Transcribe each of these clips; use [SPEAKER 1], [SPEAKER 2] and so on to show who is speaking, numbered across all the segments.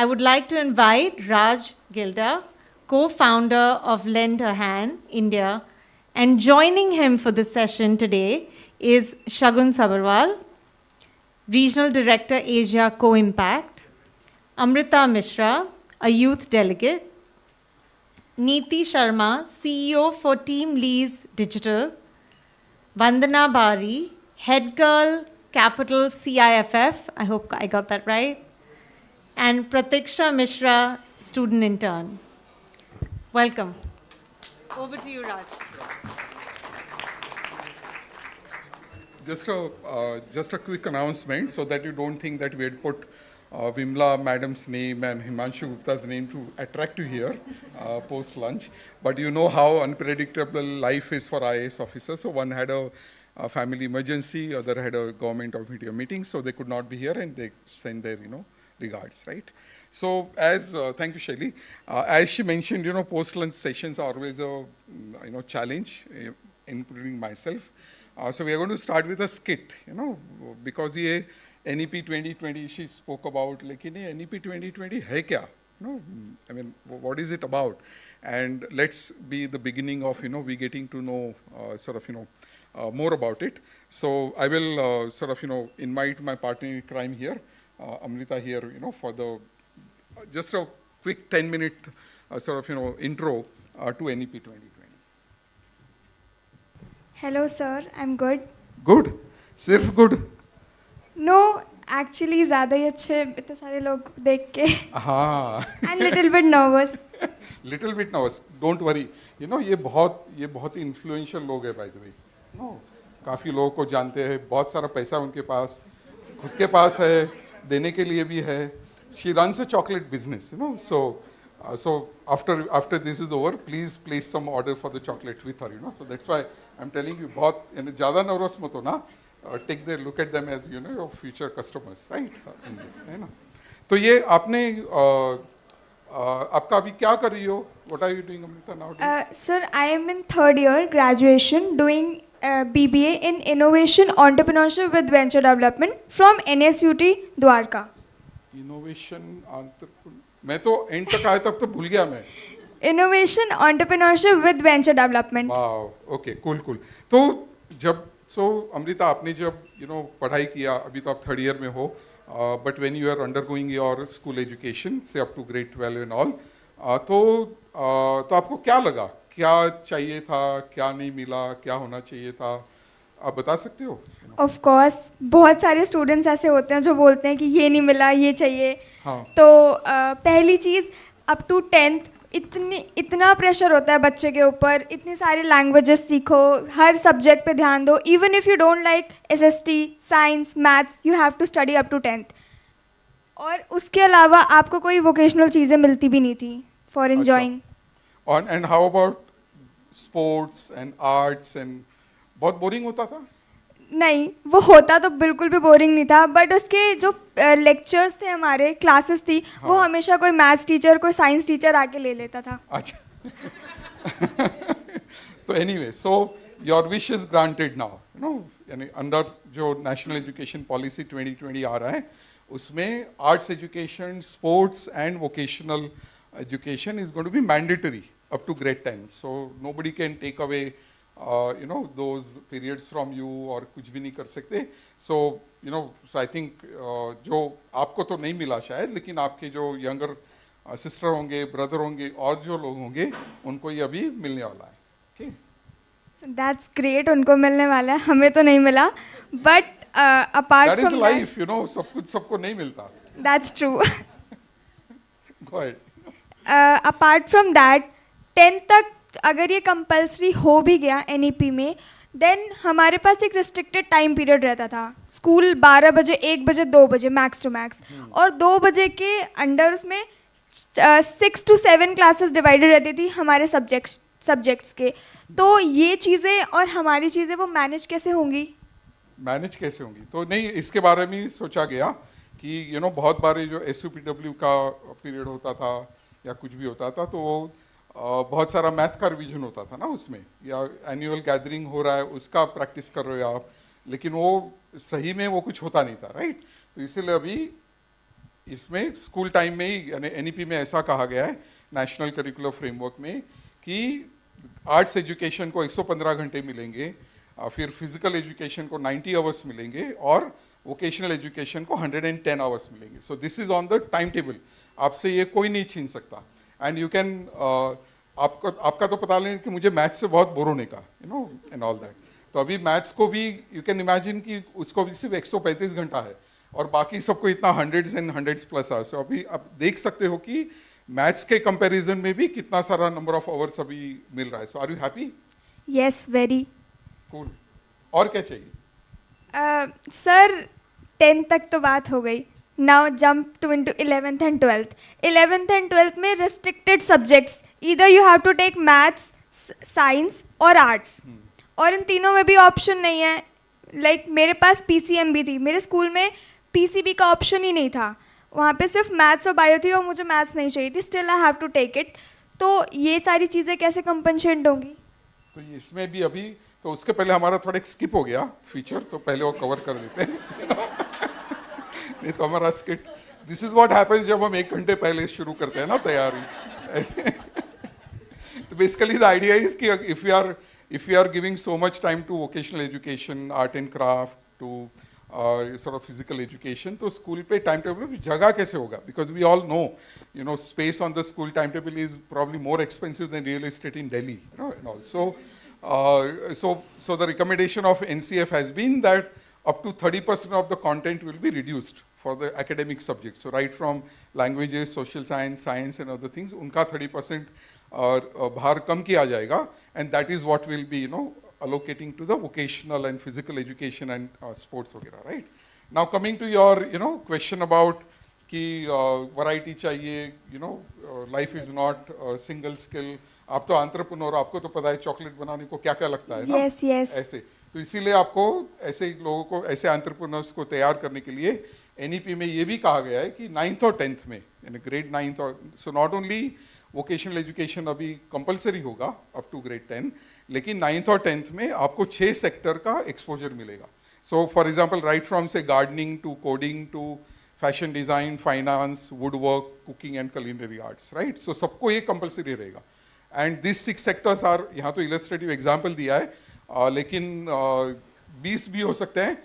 [SPEAKER 1] I would like to invite Raj Gilda, co-founder of Lend a Hand India, and joining him for this session today is Shagun Sabarwal, Regional Director Asia Co-Impact, Amrita Mishra, a youth delegate, Neeti Sharma, CEO for Team Lee's Digital, Vandana Bahri, Head Girl Capital CIFF, I hope I got that right, and Pratiksha Mishra, student intern. Welcome. Over to you, Raj.
[SPEAKER 2] Just a quick announcement so that you don't think that we had put Vimla madam's name and Himanshu Gupta's name to attract you here post lunch. But you know how unpredictable life is for IAS officers. So one had a family emergency, other had a government of media meeting, so they could not be here and they send their regards, right? So as thank you, Shaili. As she mentioned, post lunch sessions are always a challenge, including myself. So we are going to start with a skit, because ये NEP 2020 she spoke about, like NEP 2020 है क्या? I mean, what is it about? And let's be the beginning of we getting to know more about it. So I will invite my partner in crime here, Amrita here, for the just a quick 10-minute intro to NEP 2020.
[SPEAKER 3] Hello sir, I'm good.
[SPEAKER 2] Good? सिर्फ good?
[SPEAKER 3] No, actually ज़्यादा ही अच्छे इतने सारे लोग देख के.
[SPEAKER 2] हाँ.
[SPEAKER 3] And little bit nervous.
[SPEAKER 2] Little bit nervous. Don't worry. ये बहुत influential लोग हैं, by the way. काफ़ी लोगों को जानते हैं, बहुत सारा पैसा उनके पास, खुद के पास है, देने के लिए भी है. She runs a chocolate business, so after this is over, please place some order for the chocolate with her, So that's why I'm telling you, बहुत ज़्यादा nervous मत हो ना. Take their look at them as your future customers, right? In this, तो ये आपने आपका अभी क्या कर रही हो? What are you doing, Amrita, nowadays?
[SPEAKER 3] Sir, I am in third year graduation doing BBA in Innovation Entrepreneurship with Venture Development from NSUT Dwarka.
[SPEAKER 2] Innovation मैं तो एंड तक आया तब तो भूल गया मैं.
[SPEAKER 3] Innovation Entrepreneurship with Venture Development.
[SPEAKER 2] Wow, okay, cool. तो जब अमृता आपने जब पढ़ाई किया, अभी तो आप थर्ड ईयर में हो, but when you are undergoing your school education से up to grade 12 and all, तो आपको क्या लगा, क्या चाहिए था, क्या नहीं मिला, क्या होना चाहिए था, आप बता सकते हो?
[SPEAKER 3] ऑफ कोर्स बहुत सारे स्टूडेंट्स ऐसे होते हैं जो बोलते हैं कि ये नहीं मिला, ये चाहिए.
[SPEAKER 2] हाँ.
[SPEAKER 3] तो पहली चीज़ अप टू 10th इतना प्रेशर होता है बच्चे के ऊपर, इतनी सारी लैंग्वेजेस सीखो, हर सब्जेक्ट पे ध्यान दो. Even if you don't like SST, science, maths, you have to study up to 10th. और उसके अलावा आपको कोई वोकेशनल चीज़ें मिलती भी नहीं थी for enjoying.
[SPEAKER 2] And how about sports and arts and बहुत बोरिंग होता था?
[SPEAKER 3] नहीं, वो होता तो बिल्कुल भी बोरिंग नहीं था, बट उसके जो लेक्चर्स थे, हमारे क्लासेस थी, हाँ. वो हमेशा कोई मैथ्स टीचर, कोई साइंस टीचर आके ले लेता था.
[SPEAKER 2] अच्छा. तो anyway, so your wish is granted now, यानी अंडर जो नेशनल एजुकेशन पॉलिसी 2020 आ रहा है, उसमें arts education, sports and vocational education is going to be mandatory up to grade 10. So nobody can take away those periods from you, और कुछ भी नहीं कर सकते. So so I think जो आपको तो नहीं मिला शायद, लेकिन आपके जो यंगर सिस्टर होंगे, ब्रदर होंगे और जो लोग होंगे, उनको ये अभी मिलने वाला है. Okay?
[SPEAKER 3] So that's great, उनको मिलने वाला है, हमें तो नहीं मिला. But apart from
[SPEAKER 2] that is life, सब कुछ सबको नहीं मिलता.
[SPEAKER 3] That's true.
[SPEAKER 2] Go ahead.
[SPEAKER 3] Apart from that, 10th तक अगर ये कंपल्सरी हो भी गया NEP में, देन हमारे पास एक रिस्ट्रिक्टेड टाइम पीरियड रहता था. स्कूल 12 बजे, 1 बजे, 2 बजे मैक्स टू मैक्स, और 2 बजे के अंडर उसमें 6 to 7 क्लासेस डिवाइडेड रहती थी हमारे सब्जेक्ट्स के. तो ये चीज़ें और हमारी चीज़ें वो मैनेज कैसे होंगी?
[SPEAKER 2] तो नहीं, इसके बारे में सोचा गया कि बहुत बार जो SUPW का पीरियड होता था या कुछ भी होता था, तो वो बहुत सारा मैथ का रिवीजन होता था ना उसमें, या एनुअल गैदरिंग हो रहा है उसका प्रैक्टिस कर रहे हो आप, लेकिन वो सही में वो कुछ होता नहीं था, राइट? तो इसीलिए अभी इसमें स्कूल टाइम में ही यानी एनईपी में ऐसा कहा गया है नेशनल करिकुलर फ्रेमवर्क में कि आर्ट्स एजुकेशन को 115 घंटे मिलेंगे, फिर फिजिकल एजुकेशन को 90 आवर्स मिलेंगे और वोकेशनल एजुकेशन को 110 आवर्स मिलेंगे. So this is on the time table, आपसे ये कोई नहीं छीन सकता. एंड यू कैन आपका तो पता लें कि मुझे मैथ्स से बहुत बोर होने का एंड ऑल दैट. तो अभी मैथ्स को भी यू कैन इमेजिन कि उसको भी सिर्फ 135 घंटा है और बाकी सबको इतना hundreds and hundreds plus hours. So अभी आप देख सकते हो कि मैथ्स के कंपैरिजन में भी कितना सारा नंबर ऑफ आवर्स अभी मिल रहा है. So are you happy?
[SPEAKER 3] Yes, very
[SPEAKER 2] cool. और क्या चाहिए?
[SPEAKER 3] सर 10th तक तो बात हो गई. Now jump to into 11th and 12th. 11th and 12th में restricted subjects, either you have to take maths, science और आर्ट्स, और इन तीनों में भी ऑप्शन नहीं है. लाइक मेरे पास पीसीएम भी थी, मेरे स्कूल में पीसीबी का ऑप्शन ही नहीं था. वहाँ पे सिर्फ मैथ्स और बायो थी और मुझे मैथ्स नहीं चाहिए थी. Still I have to take it. तो ये सारी चीज़ें कैसे कंपनसेट होंगी?
[SPEAKER 2] तो इसमें भी अभी तो उसके पहले हमारा थोड़ा एक स्किप हो गया फीचर, तो पहले वो कवर कर देते हैं. नहीं तो हमारा skit, this is what happens जब हम 1 घंटे पहले शुरू करते हैं ना तैयारी ऐसे. तो बेसिकली द आइडिया इज कि if you are giving so much time to vocational education, art and craft, to sort of physical education, तो स्कूल पे टाइम टेबल जगह कैसे होगा? Because we all know space on the school time table is probably more expensive than real estate in Delhi, and also so the recommendation of NCF has been that up to 30% of the content will be reduced for the academic subjects. So right from languages, social science and other things, उनका 30% भार कम किया जाएगा, and that is what will be allocating to the vocational and physical education and sports वगैरह, right? Now coming to your question about कि variety चाहिए, life is not a single skill. आप तो entrepreneur, आपको तो पता है चॉकलेट बनाने को क्या क्या लगता है ना.
[SPEAKER 3] Yes, yes.
[SPEAKER 2] ऐसे तो इसीलिए आपको ऐसे लोगों को, ऐसे एंटरप्रेन्योर्स को तैयार करने के लिए एनईपी में ये भी कहा गया है कि 9th और 10th में, यानी ग्रेड 9th और so not only vocational education अभी कंपलसरी होगा अप टू ग्रेड 10, लेकिन 9th और 10th में आपको 6 सेक्टर का एक्सपोजर मिलेगा. So for example right from से gardening to coding to fashion design, finance, wood work, cooking and culinary arts, right. So सबको ये कंपलसरी रहेगा. एंड दिस 6 सेक्टर्स आर, यहाँ तो इलस्ट्रेटिव एग्जाम्पल दिया है, लेकिन 20 भी हो सकते हैं.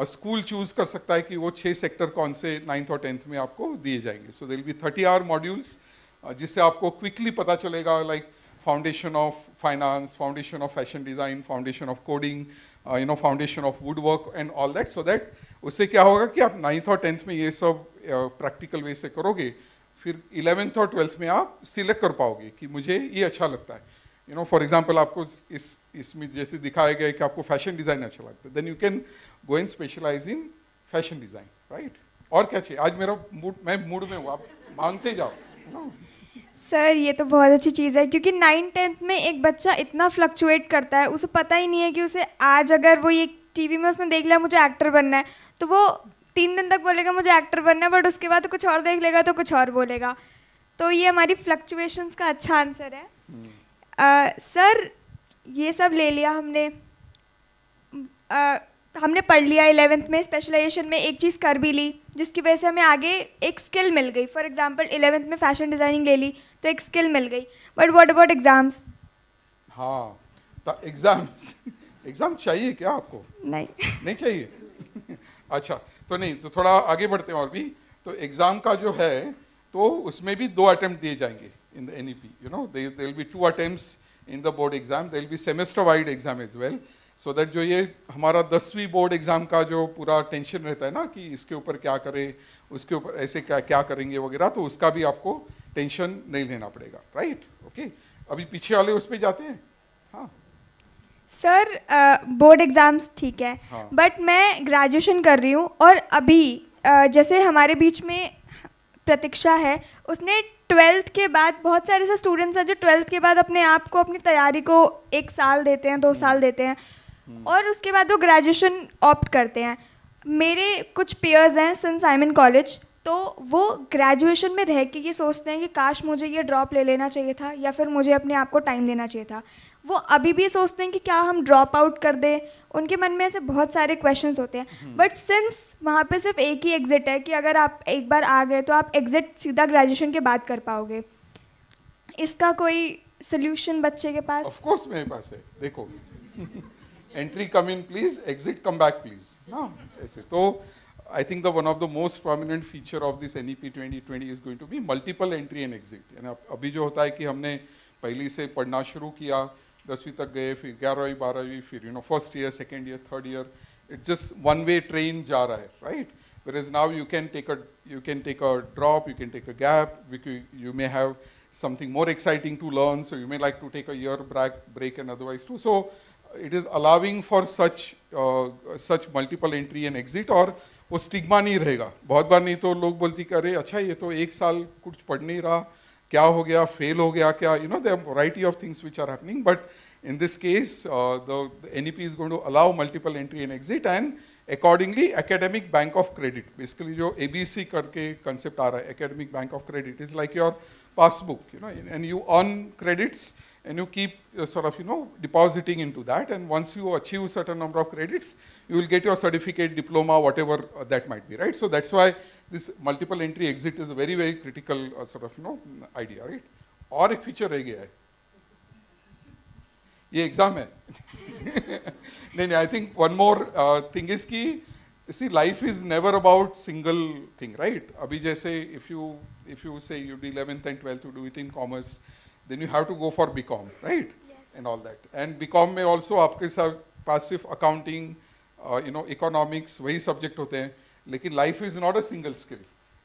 [SPEAKER 2] स्कूल चूज कर सकता है कि वो 6 सेक्टर कौन से 9th और 10th में आपको दिए जाएंगे. So there will be 30 hour modules, जिससे आपको क्विकली पता चलेगा like foundation of finance, foundation of fashion design, foundation of coding, foundation of wood work and all that. So that उससे क्या होगा कि आप 9th और 10th में ये सब प्रैक्टिकल वे से करोगे, फिर 11th और 12th में आप सिलेक्ट कर पाओगे कि मुझे ये अच्छा लगता है. फॉर एग्जाम्पल आपको इसमें जैसे दिखाया गया है कि आपको फैशन डिज़ाइन अच्छा लगता है, then you can go and specialize in fashion design, right. और क्या चाहिए? आज मेरा मूड, मैं मूड में हूँ, आप मांगते जाओ.
[SPEAKER 3] सर ये तो बहुत अच्छी चीज़ है, क्योंकि 9th-10th में एक बच्चा इतना फ्लक्चुएट करता है, उसे पता ही नहीं है कि उसे आज अगर वो ये टीवी में उसने देख लिया मुझे एक्टर बनना है, तो वो 3 दिन तक बोलेगा मुझे एक्टर बनना है, बट उसके बाद तो कुछ और देख लेगा तो कुछ और बोलेगा. तो ये हमारी फ्लक्चुएशंस का अच्छा आंसर है. सर ये सब ले लिया हमने, हमने पढ़ लिया 11th में, स्पेशलाइजेशन में एक चीज़ कर भी ली जिसकी वजह से हमें आगे एक स्किल मिल गई. फॉर एग्जांपल 11th में फैशन डिज़ाइनिंग ले ली तो एक स्किल मिल गई. But what about exams?
[SPEAKER 2] हाँ, तो एग्ज़ाम चाहिए क्या आपको? नहीं चाहिए. अच्छा, तो नहीं, तो थोड़ा आगे बढ़ते हैं और भी. तो एग्ज़ाम का जो है तो उसमें भी 2 अटेम्प्ट दिए जाएंगे in the NEP. There will be 2 attempts in the board exam. There will be semester wide exam as well, so that जो ये हमारा 10वीं बोर्ड एग्जाम का जो पूरा टेंशन रहता है ना कि इसके ऊपर क्या करें, उसके ऊपर ऐसे क्या करेंगे वगैरह, तो उसका भी आपको टेंशन नहीं लेना पड़ेगा, राइट. ओके, अभी पीछे वाले उस पर जाते हैं. हाँ
[SPEAKER 3] सर बोर्ड एग्ज़ाम्स ठीक है,
[SPEAKER 2] हाँ.
[SPEAKER 3] बट मैं ग्रेजुएशन कर रही हूँ और अभी जैसे हमारे बीच में प्रतीक्षा है, उसने 12th के बाद, बहुत सारे ऐसे स्टूडेंट्स हैं जो 12th के बाद अपने आप को, अपनी तैयारी को 1 साल देते हैं, 2 साल देते हैं और उसके बाद वो ग्रेजुएशन ऑप्ट करते हैं. मेरे कुछ पेयर्स हैं since I am in college, तो वो ग्रेजुएशन में रह के ये सोचते हैं कि काश मुझे ये ड्रॉप ले लेना चाहिए था या फिर मुझे अपने आप को टाइम देना चाहिए था। वो अभी भी सोचते हैं कि क्या हम ड्रॉप आउट कर दें, उनके मन में ऐसे बहुत सारे क्वेश्चंस होते हैं। बट सिंस वहाँ पे सिर्फ एक ही एग्ज़िट है कि अगर आप एक बार आ गए तो आप एग्ज़िट सीधा ग्रेजुएशन के बाद कर पाओगे। इसका कोई सोल्यूशन बच्चे के पास?
[SPEAKER 2] ऑफ कोर्स मेरे पास है, देखो entry come in please, exit come back please ना, ऐसे तो I think the one of the most prominent feature of this NEP 2020 is going to be multiple entry and exit. यानी अभी जो होता है कि हमने पहली से पढ़ना शुरू किया, 10वीं तक गए, फिर 11वीं 12वीं, फिर first year, second year, third year, it's just one way train जा रहा है, right? Whereas now you can take a drop, you can take a gap, you may have something more exciting to learn, so you may like to take a year break and otherwise too. So it is allowing for such multiple entry and exit, और वो stigma नहीं रहेगा। बहुत बार नहीं तो लोग बोलती कि अरे अच्छा ये तो एक साल कुछ पढ़ नहीं रहा, क्या हो गया, फेल हो गया क्या, there are variety of things which are happening, but in this case the NEP is going to allow multiple entry and exit, and accordingly academic bank of credit, basically जो ABC करके concept आ रहा है, academic bank of credit is like your passbook, and you earn credits and you keep sort of depositing into that, and once you achieve certain number of credits you will get your certificate, diploma, whatever that might be, right? So that's why this multiple entry exit is a very very critical sort of idea, right? और एक feature रह गया है, ये exam है नहीं, I think one more thing is कि see, life is never about single thing, right? अभी जैसे if you say you do 11th and 12th, you do it in commerce, then you have to go for BCom, right?
[SPEAKER 3] Yes.
[SPEAKER 2] And all that, and BCom में also आपके साथ passive accounting, economics, वही subject होते हैं, लेकिन life is not a single skill.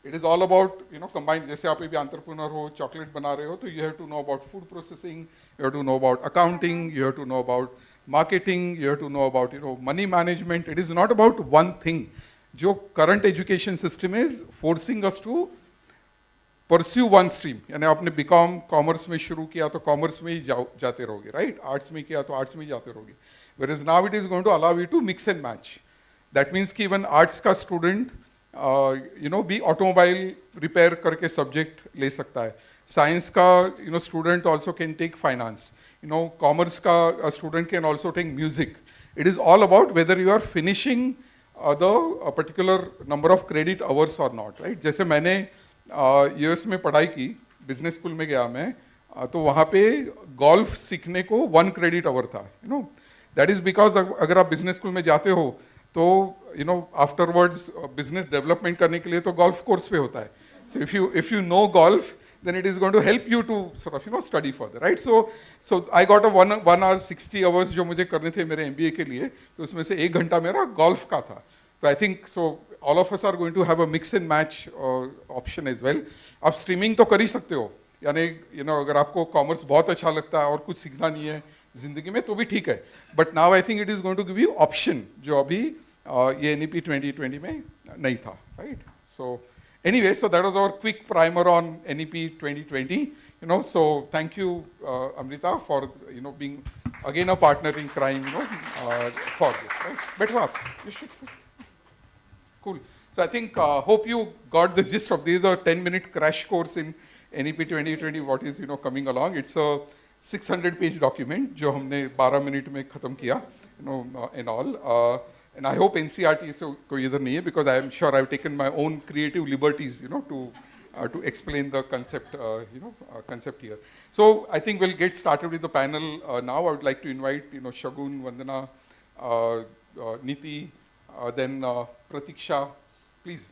[SPEAKER 2] It is all about combined. जैसे आप भी entrepreneur हो, chocolate बना रहे हो, तो you have to know about food processing, you have to know about accounting, you have to know about marketing, you have to know about money management. It is not about one thing. जो current education system is forcing us to pursue one stream. यानी आपने BCom commerce में शुरू किया तो commerce में ही जाते रहोगे, right? Arts में किया तो arts में ही जाते रहोगे. Whereas now it is going to allow you to mix and match. That means कि even arts का student भी automobile repair करके subject ले सकता है. Science का student also can take finance. Commerce का student can also take music. It is all about whether you are finishing a particular number of credit hours or not, right? जैसे मैंने US में पढ़ाई की, business school में गया मैं, तो वहाँ पे golf सीखने को 1 credit hour था, That is because अगर आप business school में जाते हो तो afterwards business development करने के लिए तो golf course पे होता है. So if you know golf, then it is going to help you to sort of study further, right? So I got a 1 hour 60 hours जो मुझे करने थे मेरे MBA के लिए, तो उसमें से 1 घंटा मेरा golf का था. So I think so all of us are going to have a mix and match option as well. आप streaming तो कर ही सकते हो, यानी अगर आपको commerce बहुत अच्छा लगता है और कुछ सीखना नहीं है जिंदगी में तो भी ठीक है. But now I think it is going to give you option जो अभी ये NEP 2020 में नहीं था, right? So anyway, so that was our quick primer on NEP 2020. So thank you, Amrita, for being again a partner in crime, for this. Right? Better up. You should sit. Cool. So I think hope you got the gist of this. A 10-minute crash course in NEP 2020. What is coming along? It's a 600-page document जो हमने 12 minute में खत्म किया, and all. And I hope NCRT से कोई इधर नहीं है, because I am sure I've taken my own creative liberties, to explain the concept, concept here. So I think we'll get started with the panel now. I would like to invite, Shagun, Vandana, Neeti, then Pratiksha, please.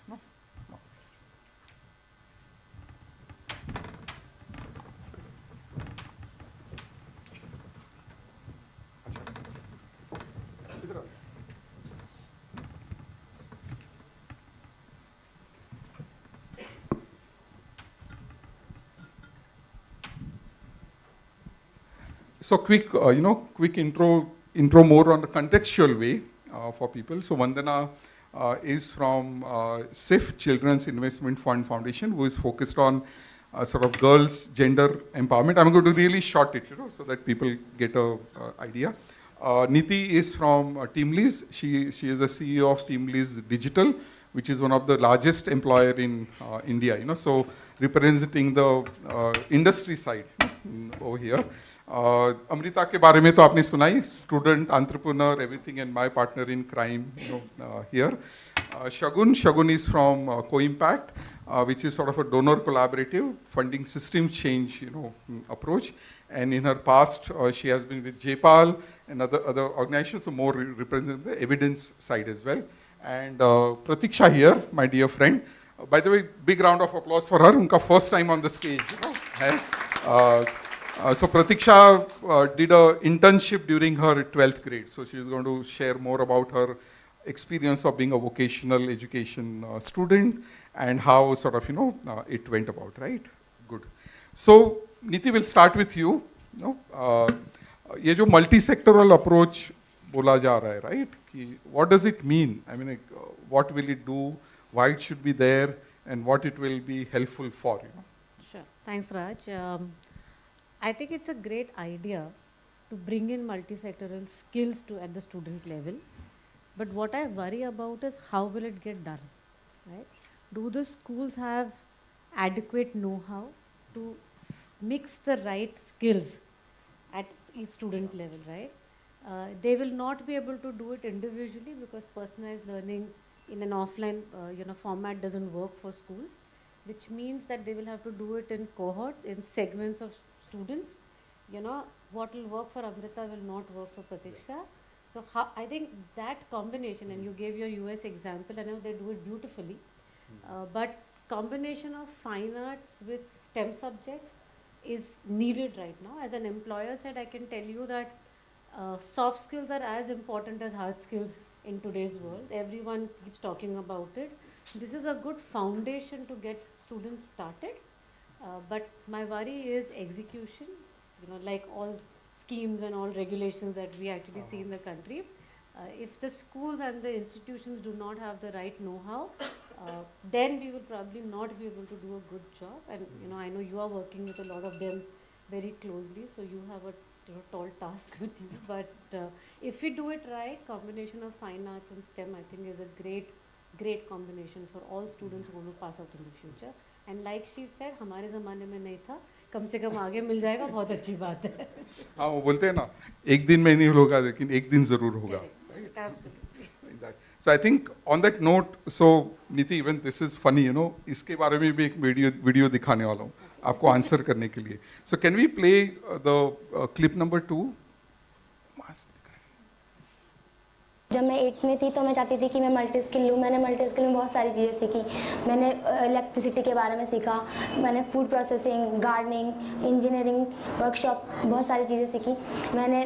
[SPEAKER 2] So quick, quick intro more on the contextual way for people. So Vandana is from SIF, Children's Investment Fund Foundation, who is focused on sort of girls' gender empowerment. I'm going to really short it, so that people get a idea. Neeti is from Teamlease. She is the CEO of Teamlease Digital, which is one of the largest employer in India, so representing the industry side over here. Amrita के बारे में तो आपने सुना ही, student, entrepreneur, everything, and my partner in crime, here. Shagun is from Co-Impact, which is sort of a donor collaborative funding system change, approach. And in her past, she has been with JPAL and other organizations, so more represent the evidence side as well. And Pratiksha here, my dear friend. By the way, big round of applause for her. Unka first time on the stage. So Pratiksha did an internship during her 12th grade. So she is going to share more about her experience of being a vocational education student and how sort of, it went about, right? Good. So Neeti, will start with you. ये जो multi-sectoral approach बोला जा रहा है, right? कि what does it mean? I mean, what will it do? Why it should be there? And what it will be helpful for,
[SPEAKER 4] Sure. Thanks, Raj. I think it's a great idea to bring in multi-sectoral skills at the student level. But what I worry about is how will it get done, right? Do the schools have adequate know-how to mix the right skills at each student level, right? They will not be able to do it individually because personalized learning in an offline format doesn't work for schools, which means that they will have to do it in cohorts, in segments of students. What will work for Amrita will not work for Pratiksha. So I think that combination, and you gave your US example, I know they do it beautifully, but combination of fine arts with STEM subjects is needed right now. As an employer said, I can tell you that soft skills are as important as hard skills in today's world. Everyone keeps talking about it. This is a good foundation to get students started. But my worry is execution, like all schemes and all regulations that we actually see in the country. If the schools and the institutions do not have the right know-how, then we will probably not be able to do a good job. And I know you are working with a lot of them very closely, so you have a tall task with you. But if we do it right, combination of fine arts and STEM, I think is a great combination for all students who want to pass out in the future. And like she said, हमारे ज़माने में नहीं था, कम से कम आगे मिल जाएगा, बहुत अच्छी बात है.
[SPEAKER 2] हाँ, वो बोलते हैं ना, एक दिन में नहीं होगा, लेकिन एक दिन ज़रूर होगा.
[SPEAKER 4] Absolutely.
[SPEAKER 2] So I think on that note, so Neeti, even this is funny, इसके बारे में भी एक वीडियो दिखाने वाला हूँ आपको आंसर करने के लिए. So can we play the clip number 2?
[SPEAKER 5] जब मैं 8th में थी तो मैं चाहती थी कि मैं मल्टी स्किल लूँ. मैंने मल्टी स्किल में बहुत सारी चीज़ें सीखी. मैंने इलेक्ट्रिसिटी के बारे में सीखा, मैंने food processing, gardening, engineering, workshop, बहुत सारी चीज़ें सीखी. मैंने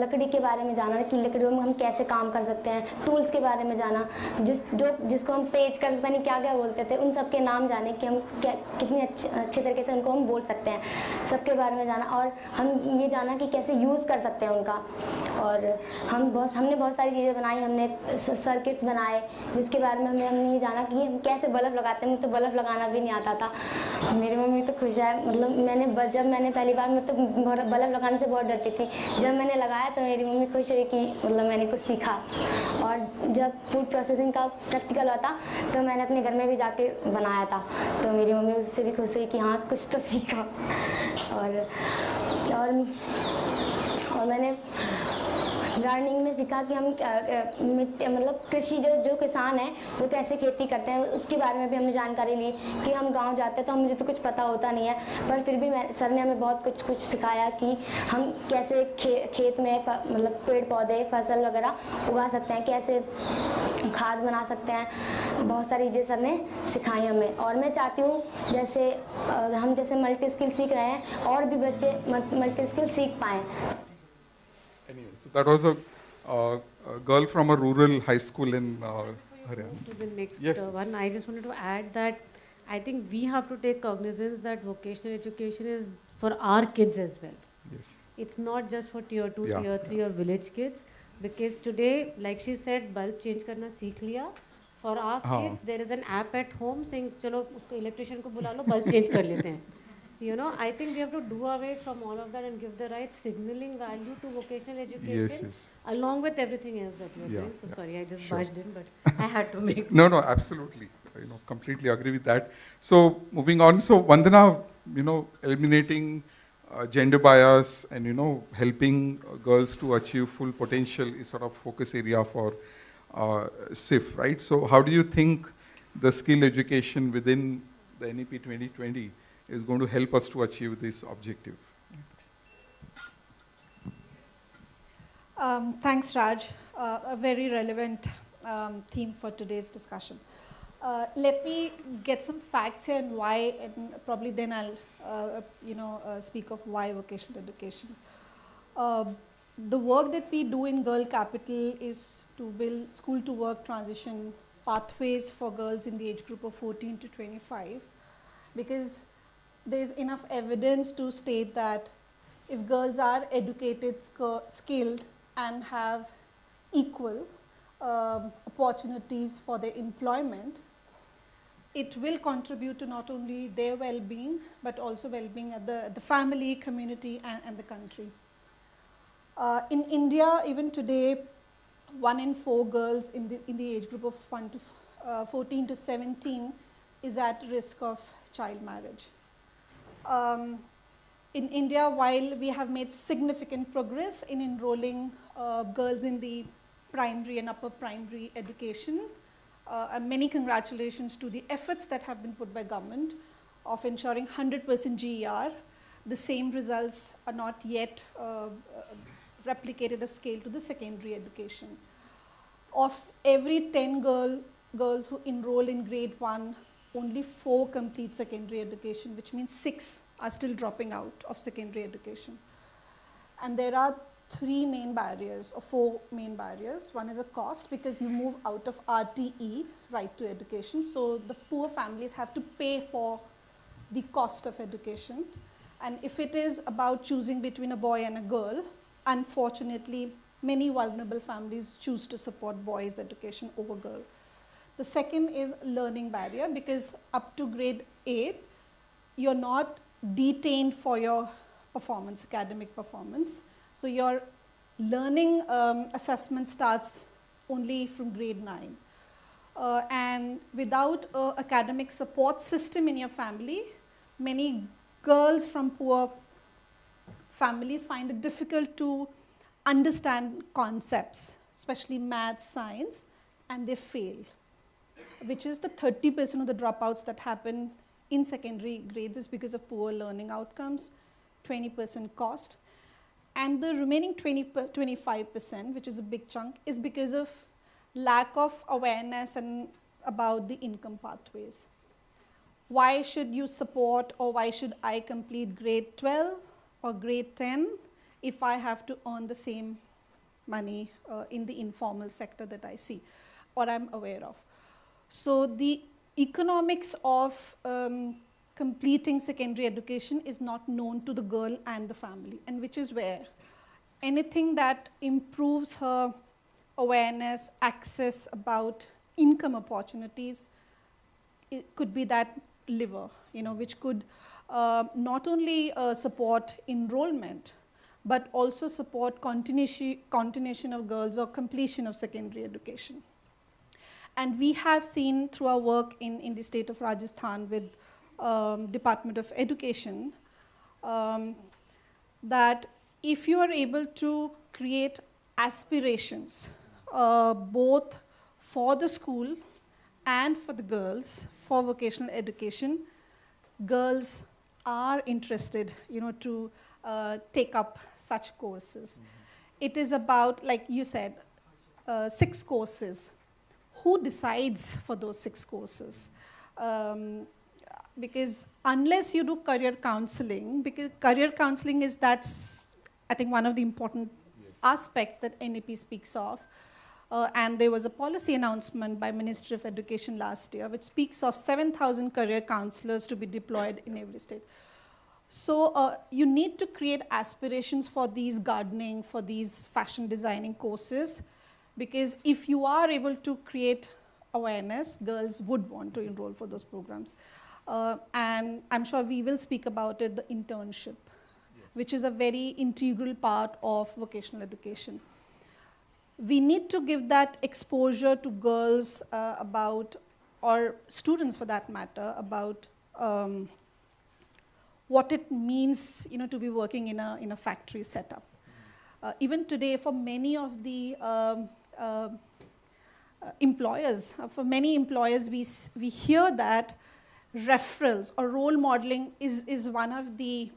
[SPEAKER 5] लकड़ी के बारे में जाना कि लकड़ियों में हम कैसे काम कर सकते हैं, टूल्स के बारे में जाना, जिसको हम पेज कर सकते हैं, क्या क्या बोलते थे, उन सब के नाम जाने कि हम कितनी अच्छे तरीके से उनको हम बोल सकते हैं, सबके बारे में जाना. और हम ये जाना कि कैसे यूज़ कर सकते हैं उनका. और हमने बहुत सारी चीज़ें बनाई. हमने सर्किट्स बनाए जिसके बारे में हमने ये जाना कि हम कैसे बल्ब लगाते हैं. मुझे तो बल्ब लगाना भी नहीं आता था. मेरी मम्मी तो खुश है. मतलब जब मैंने पहली बार, मैं तो बल्ब लगाने से बहुत डरती थी. जब मैंने लगाया तो मेरी मम्मी खुश हुई कि मतलब मैंने कुछ सीखा. और जब फूड प्रोसेसिंग का प्रैक्टिकल हुआ था तो मैंने अपने घर में भी जाके बनाया था. तो मेरी मम्मी उससे भी खुश हुई कि हाँ कुछ तो सीखा. और मैंने गार्डनिंग में सीखा कि हम मतलब कृषि जो किसान हैं वो कैसे खेती करते हैं, उसके बारे में भी हमने जानकारी ली. कि हम गांव जाते हैं तो मुझे तो कुछ पता होता नहीं है, पर फिर भी सर ने हमें बहुत कुछ सिखाया कि हम कैसे खेत में मतलब पेड़ पौधे फसल वगैरह उगा सकते हैं, कैसे खाद बना सकते हैं. बहुत सारी चीज़ें सर ने सिखाई हमें. और मैं चाहती हूँ हम जैसे मल्टी स्किल सीख रहे हैं और भी बच्चे मल्टी स्किल सीख पाएँ.
[SPEAKER 2] Anyway, so that was a girl from a rural high school in Haryana.
[SPEAKER 4] To the next
[SPEAKER 2] Yes.
[SPEAKER 4] one, I just wanted to add that I think we have to take cognizance that vocational education is for our kids as well.
[SPEAKER 2] Yes.
[SPEAKER 4] It's not just for tier 2,
[SPEAKER 2] Yeah,
[SPEAKER 4] tier 3 or village kids, because today, like she said, bulb change करना सीख लिया. For our kids, there is an app at home saying, चलो उसको electrician को बुला लो, bulb change कर लेते हैं. You know, I think we have to do away from all of that and give the right signaling value to vocational
[SPEAKER 2] Yes,
[SPEAKER 4] education
[SPEAKER 2] yes.
[SPEAKER 4] along with everything else that we're
[SPEAKER 2] Yeah,
[SPEAKER 4] doing. So
[SPEAKER 2] yeah,
[SPEAKER 4] sorry, I just
[SPEAKER 2] sure.
[SPEAKER 4] barged in, but I had to make
[SPEAKER 2] No, no, absolutely. Completely agree with that. So moving on, so Vandana, eliminating gender bias and, helping girls to achieve full potential is sort of focus area for SIF, right? So how do you think the skill education within the NEP 2020 is going to help us to achieve this objective?
[SPEAKER 6] Thanks, Raj. A very relevant theme for today's discussion. Let me get some facts here and why, and probably then I'll, speak of why vocational education. The work that we do in Girl Capital is to build school to work transition pathways for girls in the age group of 14 to 25, because there's enough evidence to state that if girls are educated, skilled, and have equal opportunities for their employment, it will contribute to not only their well-being, but also well-being at the family, community, and the country. In India, even today, 1 in 4 girls in the age group of 14 to 17 is at risk of child marriage. In India, while we have made significant progress in enrolling girls in the primary and upper primary education, and many congratulations to the efforts that have been put by government of ensuring 100% GER. The same results are not yet replicated or scaled to the secondary education. Of every 10 girls who enroll in grade 1, only 4 complete secondary education, which means 6 are still dropping out of secondary education. And there are 3 main barriers or 4 main barriers. One is a cost, because you move out of RTE, right to education. So the poor families have to pay for the cost of education. And if it is about choosing between a boy and a girl, unfortunately, many vulnerable families choose to support boys' education over girl. The second is learning barrier, because up to grade 8, you're not detained for your performance, academic performance. So your learning assessment starts only from grade 9. And without an academic support system in your family, many girls from poor families find it difficult to understand concepts, especially math, science, and they fail, which is the 30% of the dropouts that happen in secondary grades is because of poor learning outcomes, 20% cost, and the remaining 25%, which is a big chunk, is because of lack of awareness and about the income pathways. Why should you support, or why should I complete grade 12 or grade 10 if I have to earn the same money in the informal sector that I see or I'm aware of? So the economics of completing secondary education is not known to the girl and the family, and which is where anything that improves her awareness, access about income opportunities, it could be that lever, which could not only support enrollment, but also support continuation of girls or completion of secondary education. And we have seen through our work in the state of Rajasthan with Department of Education that if you are able to create aspirations both for the school and for the girls for vocational education, girls are interested, to take up such courses. It is about, like you said, 6 courses. Who decides for those 6 courses? Because unless you do career counseling, because career counseling is I think one of the important aspects that NEP speaks of. And there was a policy announcement by Ministry of Education last year, which speaks of 7,000 career counselors to be deployed in every state. So you need to create aspirations for these gardening, for these fashion designing courses, because if you are able to create awareness, girls would want to enroll for those programs. And I'm sure we will speak about it, the internship, which is a very integral part of vocational education. We need to give that exposure to girls about, or students for that matter, about what it means, to be working in a factory setup. Even today, for many of the employers, we hear that referrals or role modeling is one of the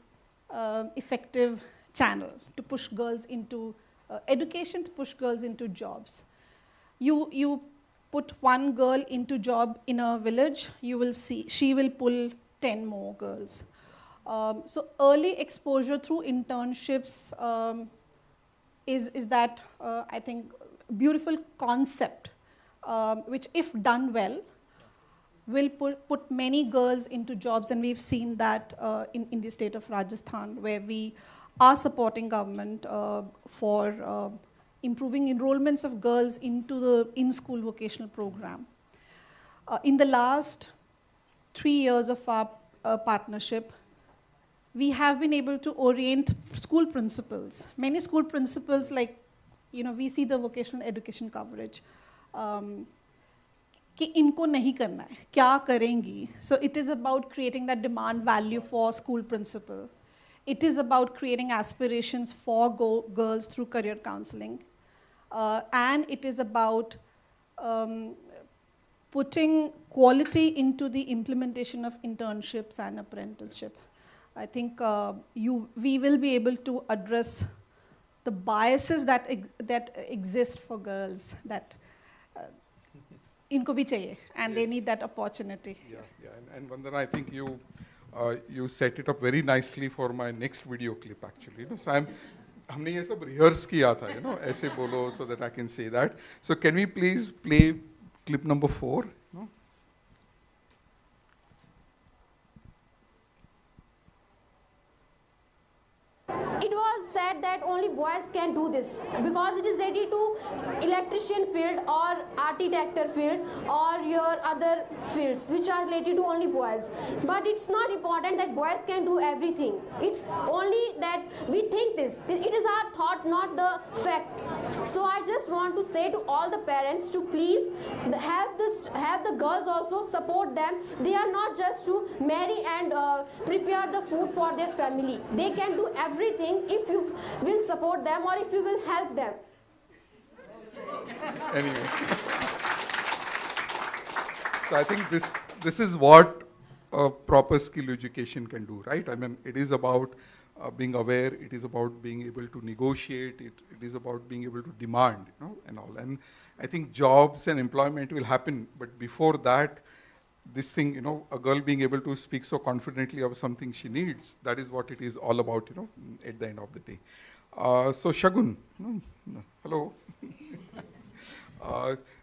[SPEAKER 6] effective channel to push girls into education, to push girls into jobs. You put one girl into job in a village, you will see she will pull 10 more girls. So early exposure through internships is that, I think, beautiful concept, which if done well, will put many girls into jobs. And we've seen that in the state of Rajasthan, where we are supporting government for improving enrollments of girls into the in-school vocational program. In the last 3 years of our partnership, we have been able to orient school principals. Many school principals, like, we see the vocational education coverage. कि इनको नहीं करना है, क्या करेंगी? So it is about creating that demand value for school principal. It is about creating aspirations for girls through career counseling. And it is about putting quality into the implementation of internships and apprenticeship. I think we will be able to address the biases that exist for girls, that inko bhi chahiye, and they need that opportunity.
[SPEAKER 2] Yeah. And Vandana, I think you set it up very nicely for my next video clip, actually. So हमने ये सब rehearse किया था, ऐसे बोलो, so that I can say that. So can we please play clip number 4?
[SPEAKER 7] It was said that only boys can do this because it is ready to electrician field or architecture field or your other fields which are related to only boys. But it's not important that boys can do everything. It's only that we think this. It is our thought, not the fact. So I just want to say to all the parents to please have the girls also, support them. They are not just to marry and prepare the food for their family. They can do everything if you will support them or if you will help them.
[SPEAKER 2] Anyway. So I think this is what a proper skill education can do, right? I mean, it is about being aware, it is about being able to negotiate, it is about being able to demand, and all. And I think jobs and employment will happen, but before that, this thing, a girl being able to speak so confidently of something she needs, that is what it is all about, at the end of the day. So Shagun, hello.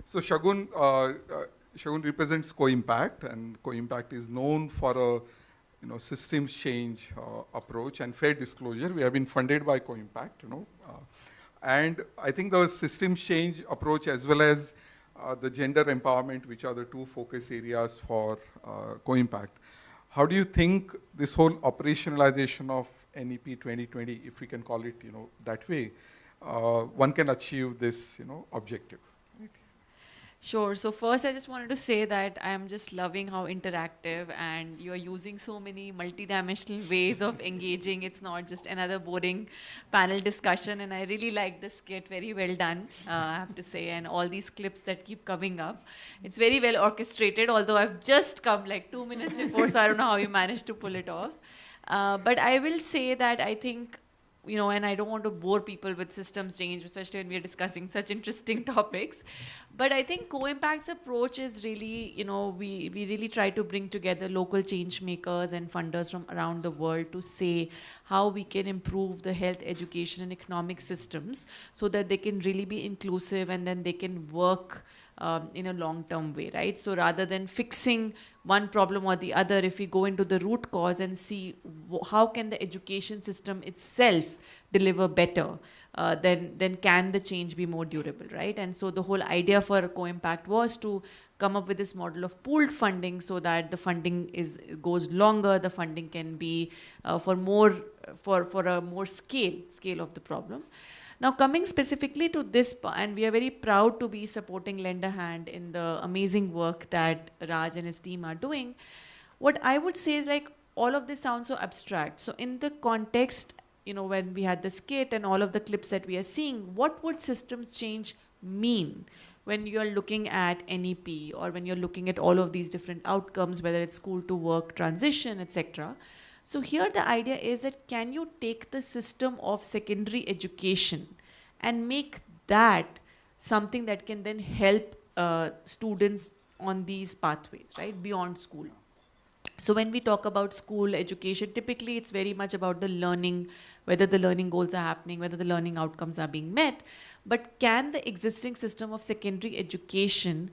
[SPEAKER 2] So Shagun represents Co-Impact, and Co-Impact is known for a systems change approach and fair disclosure. We have been funded by Co-Impact, and I think the systems change approach as well as the gender empowerment, which are the two focus areas for Co-Impact. How do you think this whole operationalization of NEP 2020, if we can call it, that way, one can achieve this, objective?
[SPEAKER 8] Sure. So first, I just wanted to say that I'm just loving how interactive and you're using so many multidimensional ways of engaging. It's not just another boring panel discussion. And I really like the skit. Very well done, I have to say. And all these clips that keep coming up. It's very well orchestrated, although I've just come like 2 minutes before, so I don't know how you managed to pull it off. But I will say that I think, and I don't want to bore people with systems change, especially when we're discussing such interesting topics. But I think Co-Impact's approach is really, we really try to bring together local change makers and funders from around the world to say how we can improve the health, education, and economic systems so that they can really be inclusive and then they can work in a long-term way, right? So rather than fixing one problem or the other, if we go into the root cause and see how can the education system itself deliver better, then can the change be more durable, right? And so the whole idea for Co-Impact was to come up with this model of pooled funding so that the funding goes longer, the funding can be for a more scale of the problem. Now coming specifically to this, and we are very proud to be supporting Lend a Hand in the amazing work that Raj and his team are doing. What I would say is, like, all of this sounds so abstract. So in the context, when we had the skit and all of the clips that we are seeing, what would systems change mean when you're looking at NEP, or when you're looking at all of these different outcomes, whether it's school to work transition, etc. So here the idea is that, can you take the system of secondary education and make that something that can then help students on these pathways, right, beyond school? So when we talk about school education, typically it's very much about the learning, whether the learning goals are happening, whether the learning outcomes are being met. But can the existing system of secondary education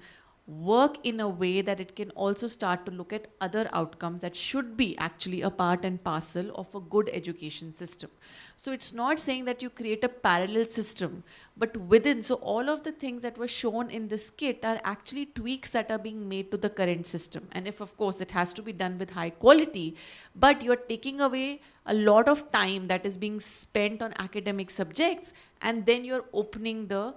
[SPEAKER 8] work in a way that it can also start to look at other outcomes that should be actually a part and parcel of a good education system? So it's not saying that you create a parallel system, but within, so all of the things that were shown in this kit are actually tweaks that are being made to the current system. And if, of course, it has to be done with high quality, but you're taking away a lot of time that is being spent on academic subjects, and then you're opening the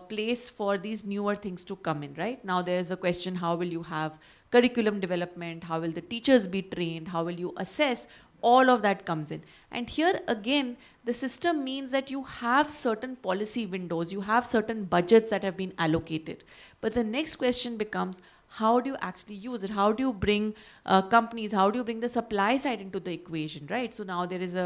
[SPEAKER 8] place for these newer things to come in, right? Now there's a question, how will you have curriculum development? How will the teachers be trained? How will you assess? All of that comes in. And here again, the system means that you have certain policy windows, you have certain budgets that have been allocated. But the next question becomes, how do you actually use it? How do you bring companies, how do you bring the supply side into the equation, right? So now there is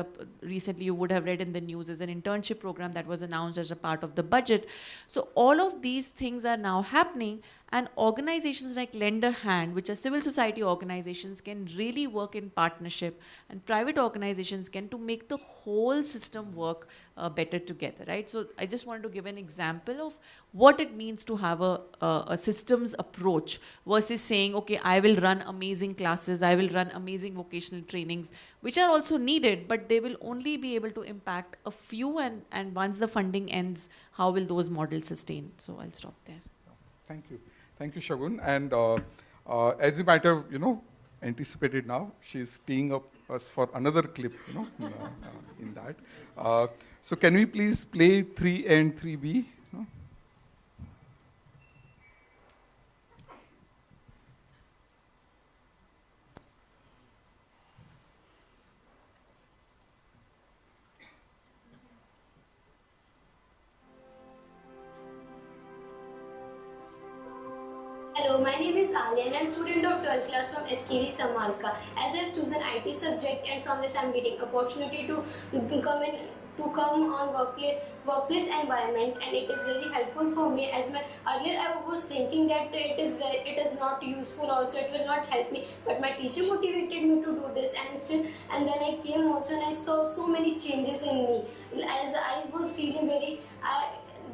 [SPEAKER 8] recently you would have read in the news, is an internship program that was announced as a part of the budget. So all of these things are now happening, and organizations like Lend a Hand, which are civil society organizations, can really work in partnership, and private organizations can, to make the whole system work better together, right? So I just wanted to give an example of what it means to have a systems approach versus saying, okay, I will run amazing classes, I will run amazing vocational trainings, which are also needed, but they will only be able to impact a few, and once the funding ends, how will those models sustain? So I'll stop there.
[SPEAKER 2] Thank you. Thank you, Shagun. And as you might have, anticipated now, she's teeing up us for another clip, in that. So can we please play 3 and 3B?
[SPEAKER 5] Hello, my name is Ali and I'm student of 12th class from SKV Samarka. As I've chosen IT subject, and from this I'm getting opportunity to come on workplace environment, and it is very helpful for me. Earlier I was thinking that it is not useful, also it will not help me, but my teacher motivated me to do this, and then I came also and I saw so many changes in me. As I was feeling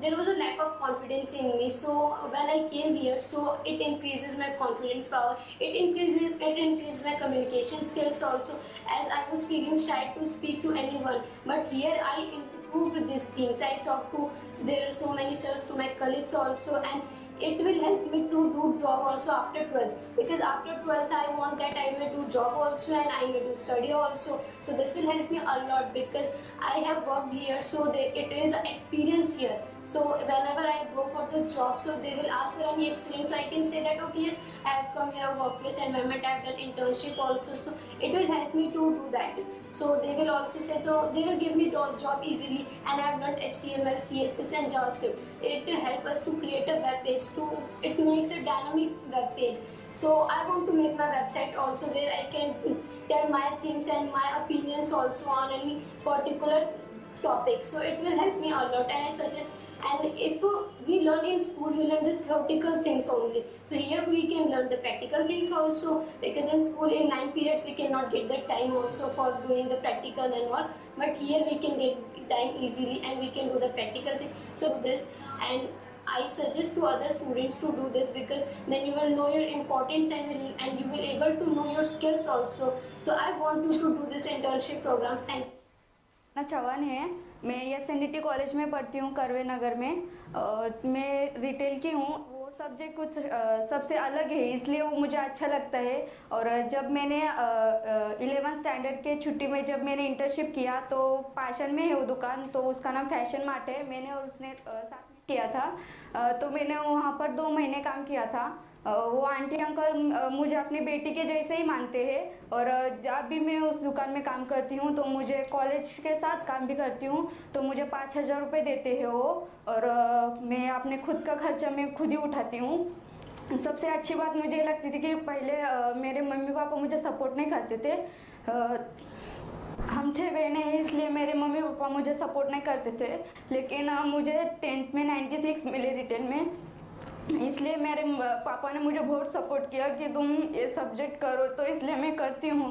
[SPEAKER 5] there was a lack of confidence in me. So when I came here, so it increases my confidence power. It increases my communication skills also, as I was feeling shy to speak to anyone. But here I improved these things. I talked to, there are so many sirs, to my colleagues also, and it will help me to do job also after 12th, because after 12th I want that I may do job also and I may do study also. So this will help me a lot, because I have worked here, so it is experience here. So whenever I go for the job, so they will ask for any experience, so I can say that okay, yes, I have come here, workplace environment, I have done internship also, so it will help me to do that. So they will also say, so they will give me job easily, and I have learned HTML, CSS and JavaScript. It will help us to create a web page, it makes a dynamic web page. So I want to make my website also, where I can tell my things and my opinions also on any particular topic. So it will help me a lot, and I suggest. And if we learn in school, we learn the theoretical things only. So here we can learn the practical things also, because in school in 9 periods we cannot get the time also for doing the practical and all. But here we can get time easily and we can do the practical thing. So this, and I suggest to other students to do this, because then you will know your importance and you will able to know your skills also. So I want you to do this internship programs. And
[SPEAKER 9] Chauhan है, मैं SNDT college में पढ़ती हूँ करवे नगर में। मैं retail की हूँ। वो सब्जेक्ट कुछ सबसे अलग है, इसलिए वो मुझे अच्छा लगता है। और जब मैंने 11th स्टैंडर्ड के छुट्टी में जब मैंने इंटर्नशिप किया तो पाशन में है वो दुकान, तो उसका नाम फैशन मार्ट है। मैंने और उसने साथ में किया था। तो मैंने वहाँ पर 2 महीने काम किया था। वो आंटी अंकल मुझे अपनी बेटी के जैसे ही मानते हैं। और जब भी मैं उस दुकान में काम करती हूँ तो मुझे कॉलेज के साथ काम भी करती हूँ, तो मुझे 5,000 रुपये देते हैं वो। और मैं अपने खुद का खर्चा मैं खुद ही उठाती हूँ। सबसे अच्छी बात मुझे लगती थी कि पहले मेरे मम्मी पापा मुझे सपोर्ट नहीं करते थे। हम 6 बहनें हैं, इसलिए मेरे मम्मी पापा मुझे सपोर्ट नहीं करते थे। लेकिन मुझे 10th में 96 मिले रिटर्न में, इसलिए मेरे पापा ने मुझे बहुत सपोर्ट किया कि तुम ये सब्जेक्ट करो, तो इसलिए मैं करती हूँ।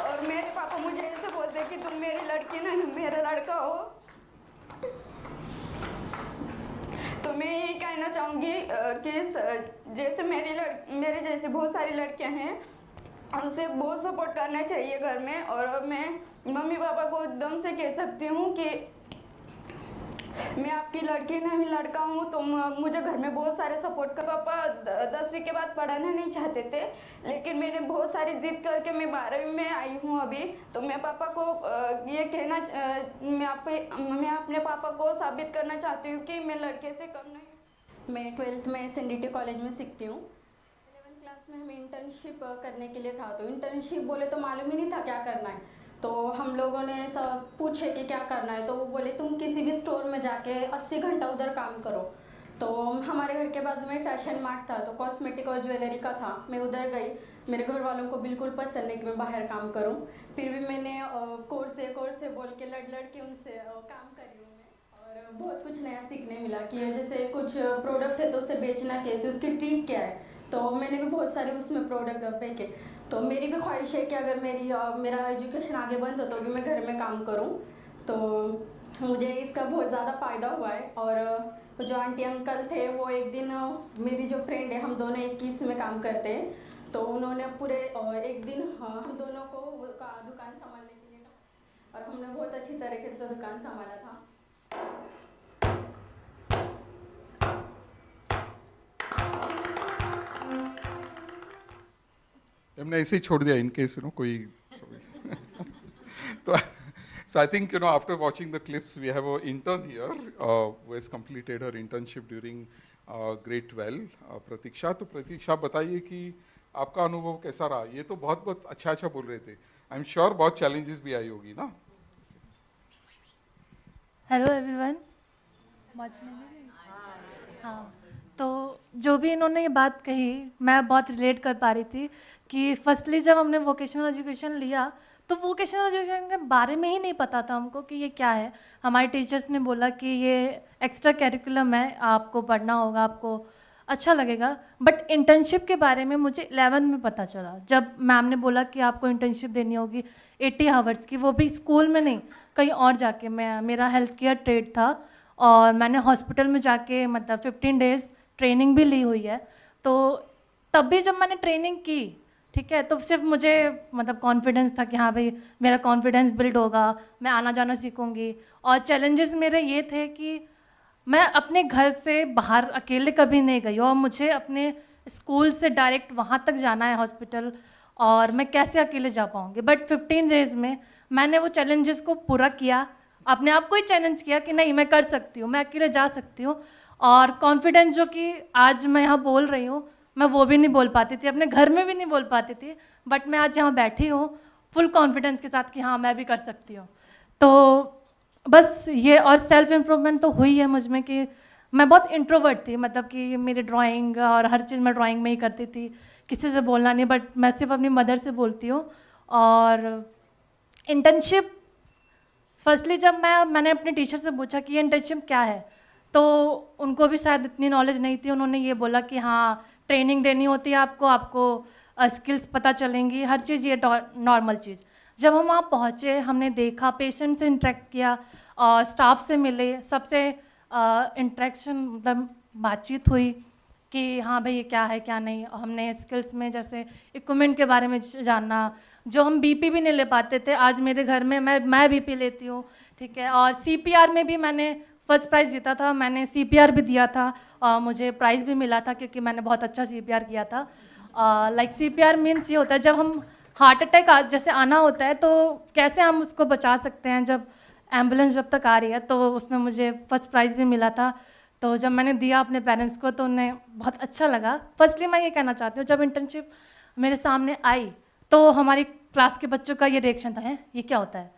[SPEAKER 9] और मेरे पापा मुझे ऐसे बोलते हैं कि तुम मेरी लड़की नहीं मेरा लड़का हो। तो मैं यही कहना चाहूँगी कि जैसे मेरे जैसे बहुत सारी लड़कियाँ हैं, उसे बहुत सपोर्ट करना चाहिए घर में। और मैं मम्मी पापा को एकदम से कह सकती हूँ कि मैं आपकी लड़की नहीं लड़का हूँ, तो मुझे घर में बहुत सारे सपोर्ट कर। पापा 10वीं के बाद पढ़ाना नहीं चाहते थे, लेकिन मैंने बहुत सारी जिद करके मैं 12वीं में आई हूँ अभी। तो मैं पापा को ये कहना मैं अपने पापा को साबित करना चाहती हूँ कि मैं लड़के से कम नहीं।
[SPEAKER 10] मैं 12th में SNDT कॉलेज में सीखती हूँ। 11th क्लास में हमें इंटर्नशिप करने के लिए था, तो इंटर्नशिप बोले तो मालूम ही नहीं था क्या करना है। तो हम लोगों ने सब पूछे कि क्या करना है, तो वो बोले तुम किसी भी स्टोर में जाके 80 घंटा उधर काम करो। तो हमारे घर के बाजू में फैशन मार्ट था, तो कॉस्मेटिक और ज्वेलरी का था। मैं उधर गई, मेरे घर वालों को बिल्कुल पसंद नहीं कि मैं बाहर काम करूं, फिर भी मैंने कोर्स से बोल के लड़ के उनसे काम करी हूँ मैं। और बहुत कुछ नया सीखने मिला कि जैसे कुछ प्रोडक्ट है तो उसे बेचना कैसे, उसकी ट्रिक क्या है। तो मैंने भी बहुत सारे उसमें प्रोडक्ट फेंके। तो मेरी भी ख्वाहिश है कि अगर मेरा एजुकेशन आगे बढ़ तो भी मैं घर में काम करूं। तो मुझे इसका बहुत ज़्यादा फ़ायदा हुआ है। और जो आंटी अंकल थे वो एक दिन मेरी जो फ्रेंड है, हम दोनों 21 में काम करते हैं, तो उन्होंने पूरे एक दिन हम दोनों को दुकान संभालने के लिए कहा और हमने बहुत अच्छी तरीके से दुकान संभाला था।
[SPEAKER 2] हमने ऐसे ही छोड़ दिया इन केस कोई तो so I think after watching the clips we have an intern here who has completed her internship during grade 12 प्रतीक्षा। तो प्रतीक्षा बताइए कि आपका अनुभव कैसा रहा। ये तो बहुत अच्छा बोल रहे थे, आई एम श्योर बहुत चैलेंजेस भी आई होगी ना।
[SPEAKER 11] Hello everyone. हाँ, तो जो भी इन्होंने ये बात कही मैं बहुत रिलेट कर पा रही थी कि फर्स्टली जब हमने वोकेशनल एजुकेशन लिया तो वोकेशनल एजुकेशन के बारे में ही नहीं पता था हमको कि ये क्या है। हमारे टीचर्स ने बोला कि ये एक्स्ट्रा करिकुलम है, आपको पढ़ना होगा, आपको अच्छा लगेगा। बट इंटर्नशिप के बारे में मुझे 11th में पता चला, जब मैम ने बोला कि आपको इंटर्नशिप देनी होगी 80 आवर्स की, वो भी स्कूल में नहीं कहीं और जाके। मेरा हेल्थ केयर ट्रेड था और मैंने हॉस्पिटल में जाके मतलब 15 डेज़ ट्रेनिंग भी ली हुई है। तो तब भी जब मैंने ट्रेनिंग की, ठीक है, तो सिर्फ मुझे मतलब कॉन्फिडेंस था कि हाँ भाई मेरा कॉन्फिडेंस बिल्ड होगा, मैं आना जाना सीखूंगी। और चैलेंजेस मेरे ये थे कि मैं अपने घर से बाहर अकेले कभी नहीं गई और मुझे अपने स्कूल से डायरेक्ट वहाँ तक जाना है हॉस्पिटल, और मैं कैसे अकेले जा पाऊँगी। बट 15 डेज़ में मैंने वो चैलेंजेस को पूरा किया, अपने आप को ही चैलेंज किया कि नहीं मैं कर सकती हूँ, मैं अकेले जा सकती हूँ। और कॉन्फिडेंस जो कि आज मैं यहाँ बोल रही हूँ, मैं वो भी नहीं बोल पाती थी, अपने घर में भी नहीं बोल पाती थी। बट मैं आज यहाँ बैठी हूँ फुल कॉन्फिडेंस के साथ कि हाँ मैं भी कर सकती हूँ। तो बस ये, और सेल्फ इम्प्रूवमेंट तो हुई है मुझ में कि मैं बहुत इंट्रोवर्ट थी, मतलब कि मेरी ड्राइंग और हर चीज़ मैं ड्राइंग में ही करती थी, किसी से बोलना नहीं, बट मैं सिर्फ अपनी मदर से बोलती हूँ। और इंटर्नशिप फर्स्टली जब मैंने अपने टीचर से पूछा कि ये इंटर्नशिप क्या है, तो उनको भी शायद इतनी नॉलेज नहीं थी। उन्होंने ये बोला कि हाँ ट्रेनिंग देनी होती है आपको स्किल्स पता चलेंगी, हर चीज़ ये नॉर्मल चीज़। जब हम वहाँ पहुँचे, हमने देखा, पेशेंट से इंटरेक्ट किया, स्टाफ से मिले, सबसे इंटरेक्शन मतलब बातचीत हुई कि हाँ भाई ये क्या है क्या नहीं। हमने स्किल्स में जैसे इक्विपमेंट के बारे में जानना, जो हम बीपी भी नहीं ले पाते थे, आज मेरे घर में मैं बीपी लेती हूँ, ठीक है। और सीपीआर में भी मैंने फर्स्ट प्राइज़ जीता था, मैंने CPR भी दिया था और मुझे प्राइज़ भी मिला था क्योंकि मैंने बहुत अच्छा CPR किया था। लाइक CPR मीन्स ये होता है जब हम हार्ट अटैक जैसे आना होता है तो कैसे हम उसको बचा सकते हैं जब एम्बुलेंस जब तक आ रही है, तो उसमें मुझे फर्स्ट प्राइज़ भी मिला था। तो जब मैंने दिया अपने पेरेंट्स को तो उन्हें बहुत अच्छा लगा। फर्स्टली मैं ये कहना चाहती हूँ, जब इंटर्नशिप मेरे सामने आई तो हमारी क्लास के बच्चों का ये रिएक्शन था, है ये क्या होता है।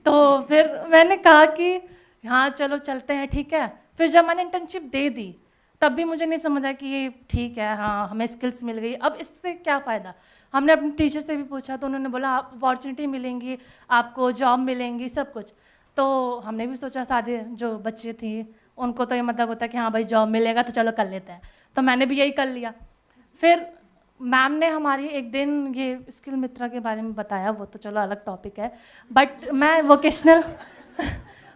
[SPEAKER 11] तो फिर मैंने कहा कि हाँ चलो चलते हैं, ठीक है। फिर जब मैंने इंटर्नशिप दे दी तब भी मुझे नहीं समझ आया कि ये ठीक है, हाँ हमें स्किल्स मिल गई, अब इससे क्या फ़ायदा। हमने अपने टीचर से भी पूछा तो उन्होंने बोला अपॉर्चुनिटी मिलेंगी, आपको जॉब मिलेंगी, सब कुछ। तो हमने भी सोचा सारे जो बच्चे थी उनको तो ये मतलब होता है कि हाँ भाई जॉब मिलेगा तो चलो कर लेते हैं, तो मैंने भी यही कर लिया। फिर मैम ने हमारी एक दिन ये स्किल मित्रा के बारे में बताया, वो तो चलो अलग टॉपिक है, बट मैं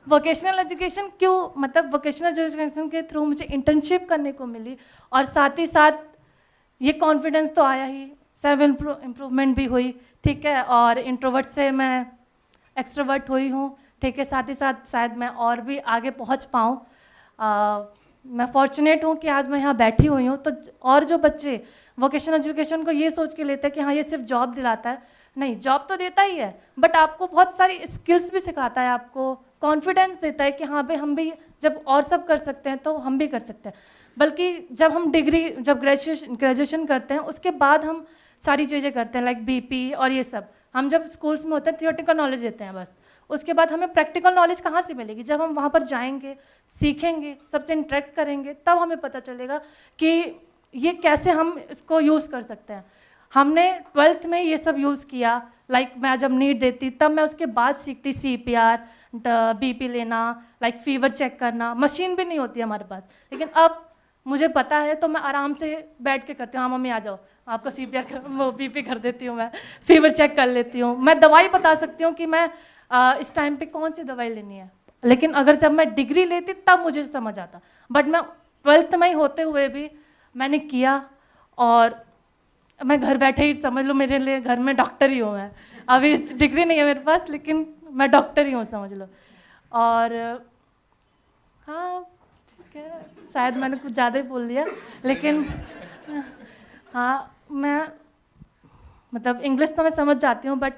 [SPEAKER 11] वोकेशनल एजुकेशन क्यों, मतलब वोकेशनल एजुकेशन के थ्रू मुझे इंटर्नशिप करने को मिली और साथ ही साथ ये कॉन्फिडेंस तो आया ही, सेल्फ इम्प्रूवमेंट भी हुई, ठीक है। और इंट्रोवर्ट से मैं एक्सट्रोवर्ट हुई हूँ, ठीक है। साथ ही साथ शायद मैं और भी आगे पहुँच पाऊँ। मैं फॉर्चुनेट हूँ कि आज मैं यहाँ बैठी हुई हूँ। तो और जो बच्चे वोकेशनल एजुकेशन को ये सोच के लेते हैं कि हाँ ये सिर्फ जॉब दिलाता है, नहीं, जॉब तो देता ही है बट आपको बहुत सारी स्किल्स भी सिखाता है, आपको कॉन्फिडेंस देता है कि हाँ भाई हम भी जब और सब कर सकते हैं तो हम भी कर सकते हैं। बल्कि जब हम जब ग्रेजुएशन करते हैं उसके बाद हम सारी चीज़ें करते हैं, लाइक BP और ये सब। हम जब स्कूल्स में होते हैं थियोरेटिकल नॉलेज देते हैं बस, उसके बाद हमें प्रैक्टिकल नॉलेज कहाँ से मिलेगी। जब हम वहाँ पर जाएंगे, सीखेंगे, सबसे इंटरेक्ट करेंगे, तब हमें पता चलेगा कि ये कैसे हम इसको यूज़ कर सकते हैं। हमने 12th में ये सब यूज़ किया, लाइक मैं जब नीट देती तब मैं उसके बाद सीखती CPR, BP लेना, लाइक फीवर चेक करना। मशीन भी नहीं होती हमारे पास, लेकिन अब मुझे पता है तो मैं आराम से बैठ के करती हूँ। हाँ मम्मी आ जाओ, आपका CPR वो BP कर देती हूँ, मैं फीवर चेक कर लेती हूँ, मैं दवाई बता सकती हूँ कि मैं इस टाइम पे कौन सी दवाई लेनी है। लेकिन अगर जब मैं डिग्री लेती तब मुझे समझ आता, बट मैं 12th में ही होते हुए भी मैंने किया और मैं घर बैठे ही समझ लो मेरे लिए घर में डॉक्टर ही हूँ मैं। अभी डिग्री नहीं है मेरे पास लेकिन मैं डॉक्टर ही हूँ समझ लो। और हाँ ठीक है, शायद मैंने कुछ ज़्यादा ही बोल दिया, लेकिन हाँ मैं मतलब इंग्लिश तो मैं समझ जाती हूँ बट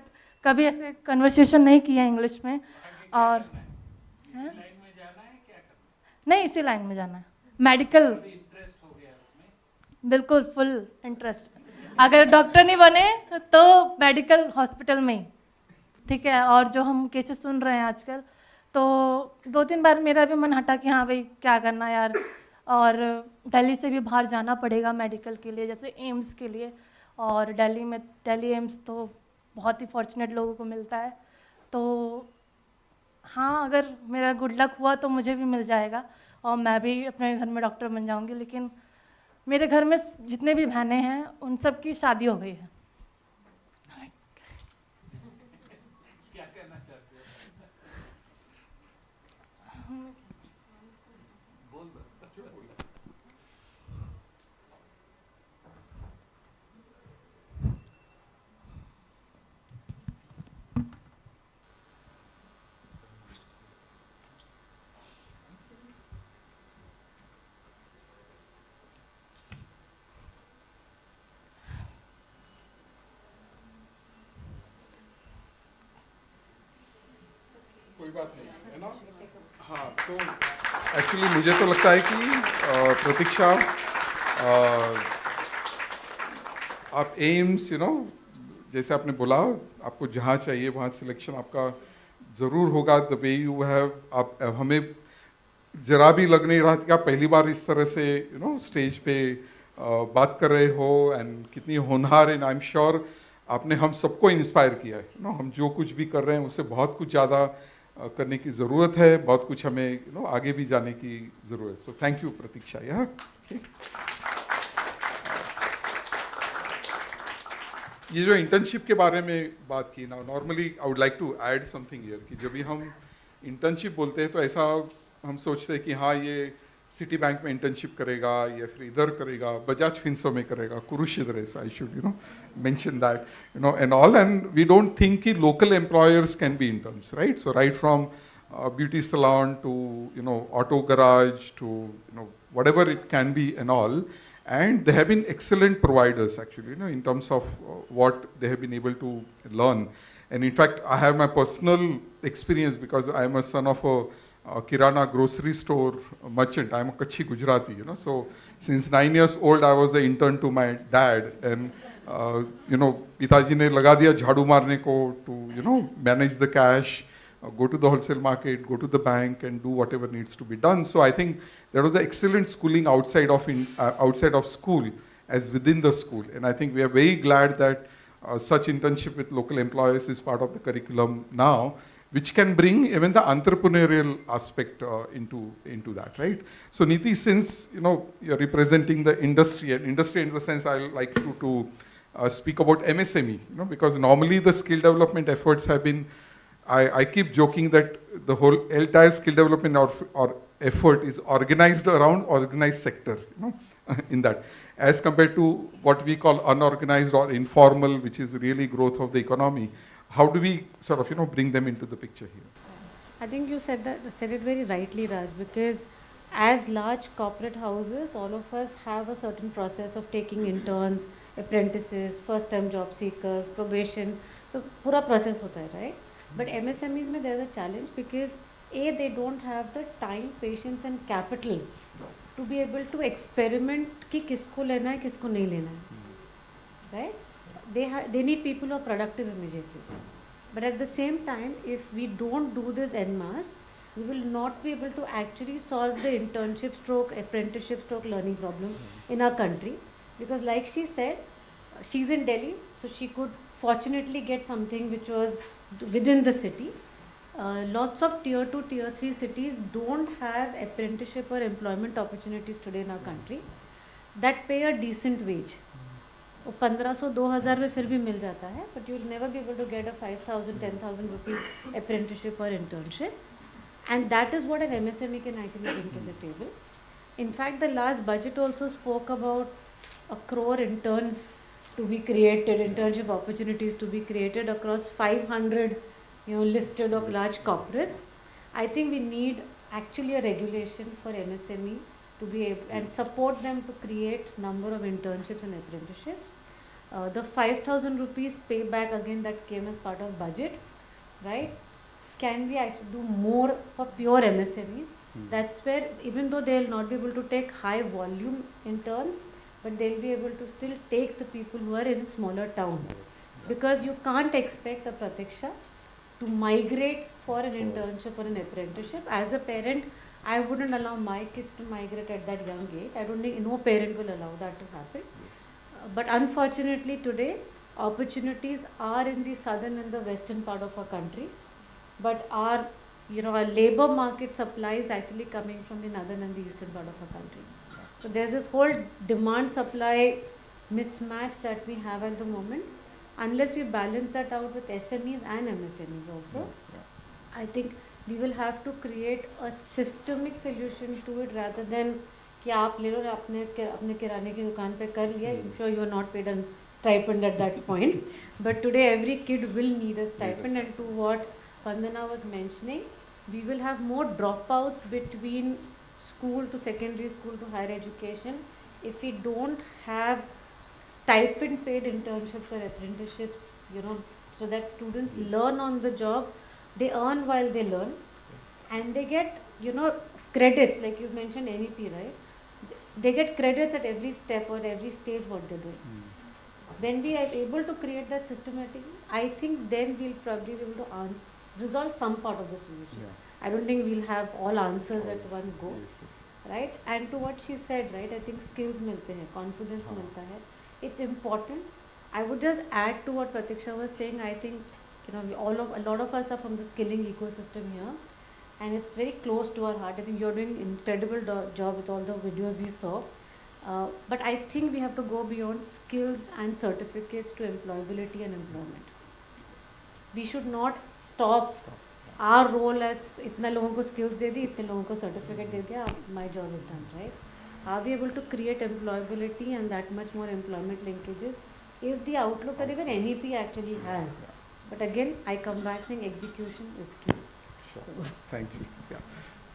[SPEAKER 11] कभी ऐसे कन्वर्सेशन नहीं किया इंग्लिश में। और नहीं, इसी लाइन में जाना है, मेडिकल, बिल्कुल फुल इंटरेस्ट। अगर डॉक्टर नहीं बने तो मेडिकल हॉस्पिटल में ही, ठीक है। और जो हम केसेस सुन रहे हैं आजकल, तो 2-3 बार मेरा भी मन हटा कि हाँ भाई क्या करना यार, और दिल्ली से भी बाहर जाना पड़ेगा मेडिकल के लिए, जैसे एम्स के लिए। और दिल्ली एम्स तो बहुत ही फॉर्चुनेट लोगों को मिलता है। तो हाँ अगर मेरा गुड लक हुआ तो मुझे भी मिल जाएगा और मैं भी अपने घर में डॉक्टर बन जाऊंगी। लेकिन मेरे घर में जितने भी बहनें हैं उन सब की शादी हो गई है।
[SPEAKER 12] क्या कहना चाहते हो? बोल दो।
[SPEAKER 2] कोई बात नहीं है ना। हाँ तो एक्चुअली मुझे तो लगता है कि प्रतीक्षा आप एम्स जैसे आपने बोला आपको जहाँ चाहिए वहाँ सिलेक्शन आपका ज़रूर होगा। द वे यू हैव, आप हमें जरा भी लग नहीं रहा कि आप पहली बार इस तरह से स्टेज पे बात कर रहे हो, एंड कितनी होनहार, एंड आई एम श्योर आपने हम सबको इंस्पायर किया है। हम जो कुछ भी कर रहे हैं उससे बहुत कुछ ज़्यादा करने की ज़रूरत है, बहुत कुछ हमें आगे भी जाने की ज़रूरत है। So thank you Pratiksha. ये जो इंटर्नशिप के बारे में बात की ना, normally I would like to add something here कि जब भी हम इंटर्नशिप बोलते हैं तो ऐसा हम सोचते हैं कि हाँ ये सिटी बैंक में इंटर्नशिप करेगा या फिर इधर करेगा, बजाज फिंसो में करेगा, कुरुक्षेत्र है, so I should mention that and all, and we don't think कि local employers can be interns, right? So right from beauty salon to, auto garage to, whatever it can be and all. And they have been excellent providers actually, in terms of what they have been able to learn. And in fact, I have my personal experience because I am a son of a Kirana grocery store merchant. I am a Kachi Gujarati, So since 9 years old, I was an intern to my dad. And, Pitaji ne laga diya jhadu marne ko to, manage the cash, go to the wholesale market, go to the bank and do whatever needs to be done. So I think there was an excellent schooling outside of school as within the school. And I think we are very glad that such internship with local employers is part of the curriculum now, which can bring even the entrepreneurial aspect into that, right? So Neeti, since you're representing the industry, and industry in the sense I like to speak about MSME, because normally the skill development efforts have been, I keep joking that the whole entire skill development or effort is organized around organized sector, in that, as compared to what we call unorganized or informal, which is really growth of the economy. How do we sort of, bring them into the picture here?
[SPEAKER 4] I think you said it very rightly, Raj, because as large corporate houses, all of us have a certain process of taking interns, apprentices, first-time job seekers, probation. So, pura process hota hai, right? But MSMEs mein there is a challenge because they don't have the time, patience, and capital to be able to experiment ki kisko lena hai, kisko nahi lena hai, right? They need people who are productive immediately. But at the same time, if we don't do this en masse, we will not be able to actually solve the internship stroke, apprenticeship stroke learning problem in our country. Because like she said, she's in Delhi, so she could fortunately get something which was within the city. Lots of tier 2, tier 3 cities don't have apprenticeship or employment opportunities today in our country that pay a decent wage. 1500-2000 में फिर भी मिल जाता है, but you will never be able to get a 5,000-10,000 rupee apprenticeship or internship, and that is what an MSME can actually bring to the table. In fact, the last budget also spoke about 1 crore interns to be created, internship opportunities to be created across 500 listed or large corporates. I think we need actually a regulation for MSME to be able and support them to create number of internships and apprenticeships. The 5,000 rupees payback again that came as part of budget, right? Can we actually do more for pure MSMEs? That's where even though they will not be able to take high volume interns, but they'll be able to still take the people who are in smaller towns. Because you can't expect a Pratiksha to migrate for an internship or an apprenticeship. As a parent, I wouldn't allow my kids to migrate at that young age. I don't think no parent will allow that to happen. But unfortunately today, opportunities are in the southern and the western part of our country. But our labor market supply is actually coming from the northern and the eastern part of our country. So there's this whole demand supply mismatch that we have at the moment. Unless we balance that out with SMEs and MSMEs also, I think we will have to create a systemic solution to it rather than कि आप ले लो अपने किराने की दुकान पे कर लिया. I'm sure you are not paid a stipend at that point. But today every kid will need a stipend, and to what Vandana was mentioning, we will have more dropouts between school to secondary school to higher education if we don't have stipend paid internships or apprenticeships, so that students learn on the job, they earn while they learn, and they get, credits, like you mentioned NEP, right? They get credits at every step or every stage what they're doing. When we are able to create that systematically, I think then we'll probably be able to resolve some part of the solution. I don't think we'll have all answers at one go, right? And to what she said, right, I think skills milte hain, confidence milta hai. It's important. I would just add to what Pratiksha was saying. I think a lot of us are from the skilling ecosystem here, and it's very close to our heart. I think you're doing an incredible job with all the videos we saw. But I think we have to go beyond skills and certificates to employability and employment. We should not stop our role as इतना लोगों को skills दे दी, इतने लोगों को certificate दे दिया, my job is done, right? Are we able to create employability and that much more employment linkages is the outlook that even NEP actually has. But again, I come back saying execution is key.
[SPEAKER 2] Sure. Thank you. Yeah.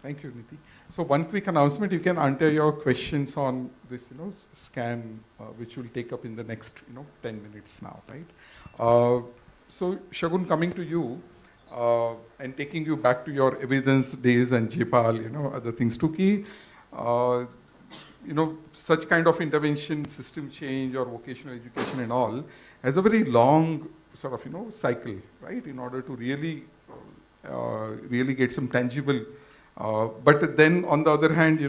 [SPEAKER 2] Thank you, Neeti. So one quick announcement, you can enter your questions on this, scan, which will take up in the next, 10 minutes now, right? So Shagun, coming to you, and taking you back to your evidence days and JPAL, other things, Tuki, such kind of intervention, system change or vocational education and all, has a very long sort of, cycle, right? In order to really get some tangible, but then on the other hand,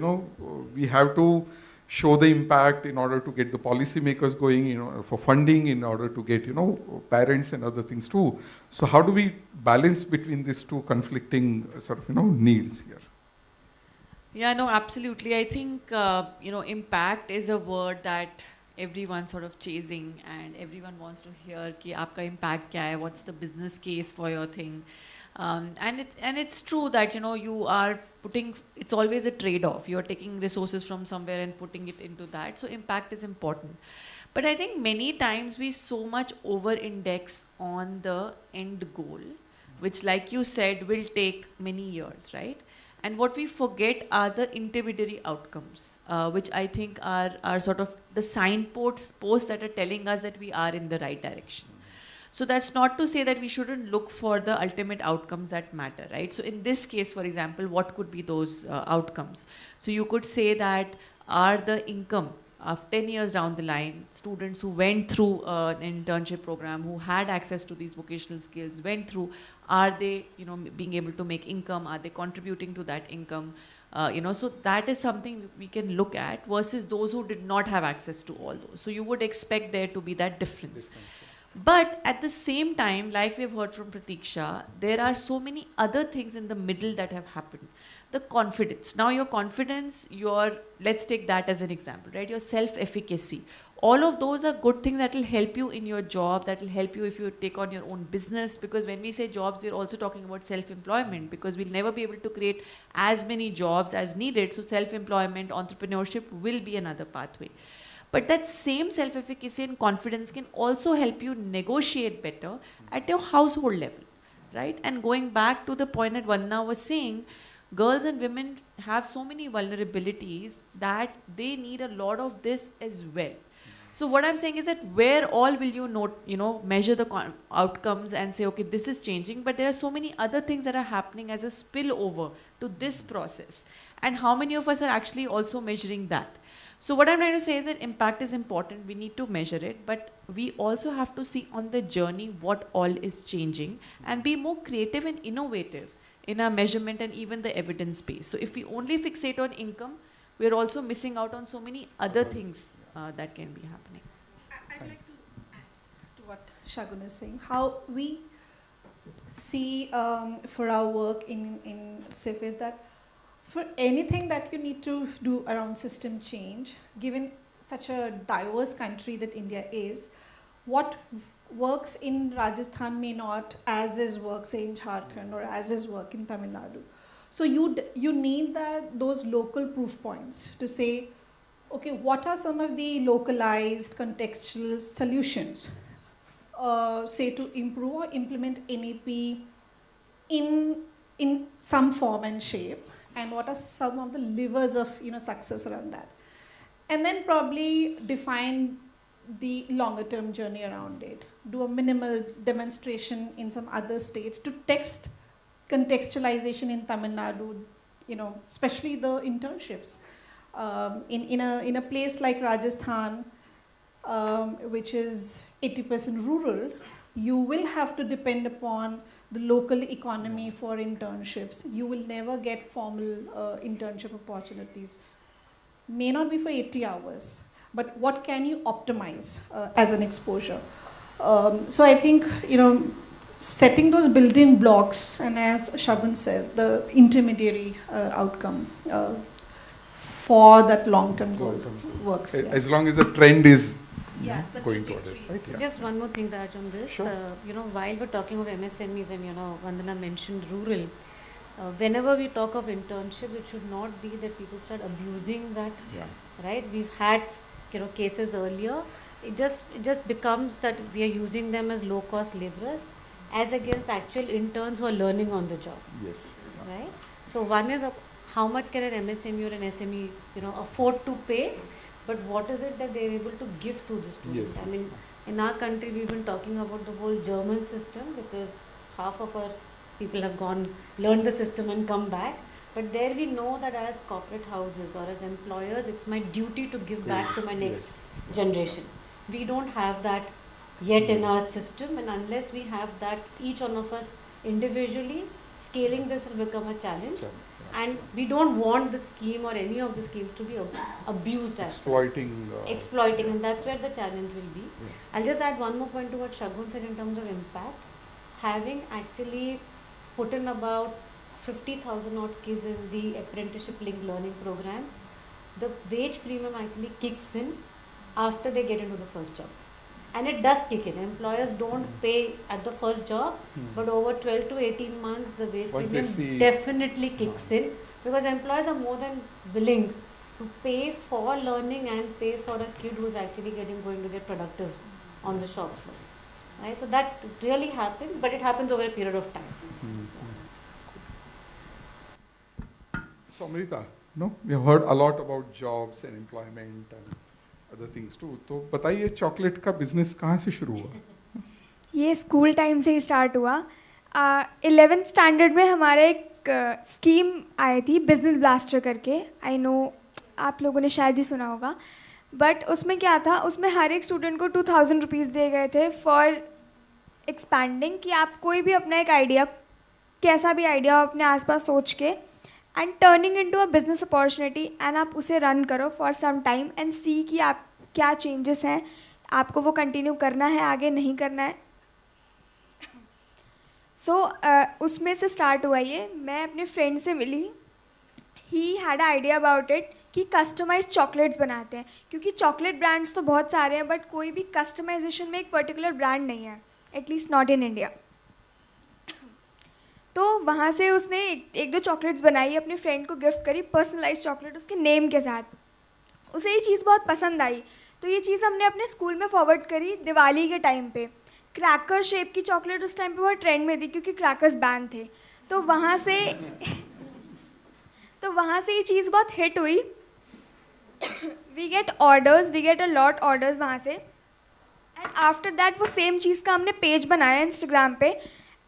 [SPEAKER 2] we have to show the impact in order to get the policymakers going, for funding, in order to get, parents and other things too. So how do we balance between these two conflicting sort of, needs here?
[SPEAKER 8] Yeah, no, absolutely. I think, impact is a word that everyone's sort of chasing, and everyone wants to hear ki aapka impact kya hai, what's the business case for your thing. And it's true that, you are putting, it's always a trade-off. You're taking resources from somewhere and putting it into that. So impact is important. But I think many times we so much over-index on the end goal, which, like you said, will take many years, right? And what we forget are the intermediary outcomes, which I think are sort of the signposts that are telling us that we are in the right direction. So that's not to say that we shouldn't look for the ultimate outcomes that matter, right? So in this case, for example, what could be those outcomes? So you could say that are the income of 10 years down the line, students who went through an internship program, who had access to these vocational skills, went through, are they, being able to make income? Are they contributing to that income? So that is something we can look at versus those who did not have access to all those. So you would expect there to be that difference. But at the same time, like we've heard from Pratiksha, there are so many other things in the middle that have happened. The confidence. Now your confidence, let's take that as an example, right? Your self-efficacy. All of those are good things that will help you in your job, that will help you if you take on your own business. Because when we say jobs, we're also talking about self-employment, because we'll never be able to create as many jobs as needed. So self-employment, entrepreneurship will be another pathway. But that same self-efficacy and confidence can also help you negotiate better at your household level, right? And going back to the point that Vandana was saying, girls and women have so many vulnerabilities that they need a lot of this as well. So what I'm saying is that where all will you measure the outcomes and say, okay, this is changing, but there are so many other things that are happening as a spillover to this process. And how many of us are actually also measuring that? So what I'm trying to say is that impact is important. We need to measure it, but we also have to see on the journey what all is changing and be more creative and innovative in our measurement and even the evidence base. So if we only fixate on income, we're also missing out on so many other things that can be happening.
[SPEAKER 6] I'd like to add to what Shagun is saying. How we see for our work in SIF is that for anything that you need to do around system change, given such a diverse country that India is, what works in Rajasthan may not as is work, say, in Jharkhand or as is work in Tamil Nadu. So you need those local proof points to say, okay, what are some of the localized contextual solutions, say, to improve or implement NEP in some form and shape, and what are some of the levers of success around that, and then probably define the longer term journey around it, do a minimal demonstration in some other states to test contextualization in Tamil Nadu, especially the internships. In a place like Rajasthan, which is 80% rural, you will have to depend upon the local economy for internships. You will never get formal internship opportunities. May not be for 80 hours, but what can you optimize as an exposure? So I think, setting those building blocks, and as Shagun said, the intermediary outcome for that long-term goal works.
[SPEAKER 2] As long as the trend is going toward it, right? Yeah.
[SPEAKER 4] Just one more thing, Raj, on this.
[SPEAKER 2] Sure.
[SPEAKER 4] While we're talking of MSMEs and, Vandana mentioned rural, whenever we talk of internship, it should not be that people start abusing that, right? We've had, cases earlier. It just becomes that we are using them as low-cost laborers as against actual interns who are learning on the job.
[SPEAKER 2] Yes.
[SPEAKER 4] right? So one is how much can an MSME or an SME, afford to pay, but what is it that they're able to give to the students?
[SPEAKER 2] Yes,
[SPEAKER 4] I mean, in our country, we've been talking about the whole German system because half of our people have learned the system and come back. But there we know that as corporate houses or as employers, it's my duty to give back to my next generation. We don't have that yet in our system, and unless we have that, each one of us individually, scaling this will become a challenge. And we don't want the scheme or any of the schemes to be abused as
[SPEAKER 2] exploiting,
[SPEAKER 4] and that's where the challenge will be. I'll just add one more point to what Shagun said in terms of impact. Having actually put in about 50,000 odd kids in the apprenticeship linked learning programs, the wage premium actually kicks in after they get into the first job. And it does kick in. Employers don't pay at the first job, but over 12 to 18 months, the wage premium definitely kicks in, because employers are more than willing to pay for learning and pay for a kid who's actually going to get productive on the shop floor. Right? So that really happens, but it happens over a period of time.
[SPEAKER 2] So Amrita, we have heard a lot about jobs and employment and other things too. तो बताइए chocolate का business कहाँ से शुरू हुआ?
[SPEAKER 3] ये school time से ही start हुआ. 11th स्टैंडर्ड में हमारा एक स्कीम आई थी बिजनेस ब्लास्टर करके. आई नो आप लोगों ने शायद ही सुना होगा, बट उसमें क्या था, उसमें हर एक स्टूडेंट को 2000 रुपीज़ दिए गए थे फॉर एक्सपैंडिंग, कि आप कोई भी अपना एक आइडिया, कैसा भी आइडिया हो अपने आसपास सोच के, and turning into a business opportunity, and आप उसे रन करो फॉर सम टाइम एंड सी कि आप क्या चेंजेस हैं, आपको वो कंटिन्यू करना है, आगे नहीं करना है. सो उसमें से स्टार्ट हुआ ये. मैं अपने फ्रेंड से मिली, he had a idea about it कि कस्टमाइज चॉकलेट्स बनाते हैं, क्योंकि चॉकलेट ब्रांड्स तो बहुत सारे हैं बट कोई भी कस्टमाइजेशन में एक पर्टिकुलर ब्रांड नहीं है, एटलीस्ट नॉट इन इंडिया. तो वहाँ से उसने एक दो चॉकलेट्स बनाई, अपने फ्रेंड को गिफ्ट करी, पर्सनलाइज चॉकलेट उसके नेम के साथ. उसे ये चीज़ बहुत पसंद आई, तो ये चीज़ हमने अपने स्कूल में फॉरवर्ड करी दिवाली के टाइम पे. क्रैकर शेप की चॉकलेट उस टाइम पे बहुत ट्रेंड में थी क्योंकि क्रैकर्स बैन थे. तो वहाँ से ये चीज़ बहुत हिट हुई. We get a lot orders वहाँ से, एंड आफ्टर दैट वो सेम चीज़ का हमने पेज बनाया इंस्टाग्राम पे,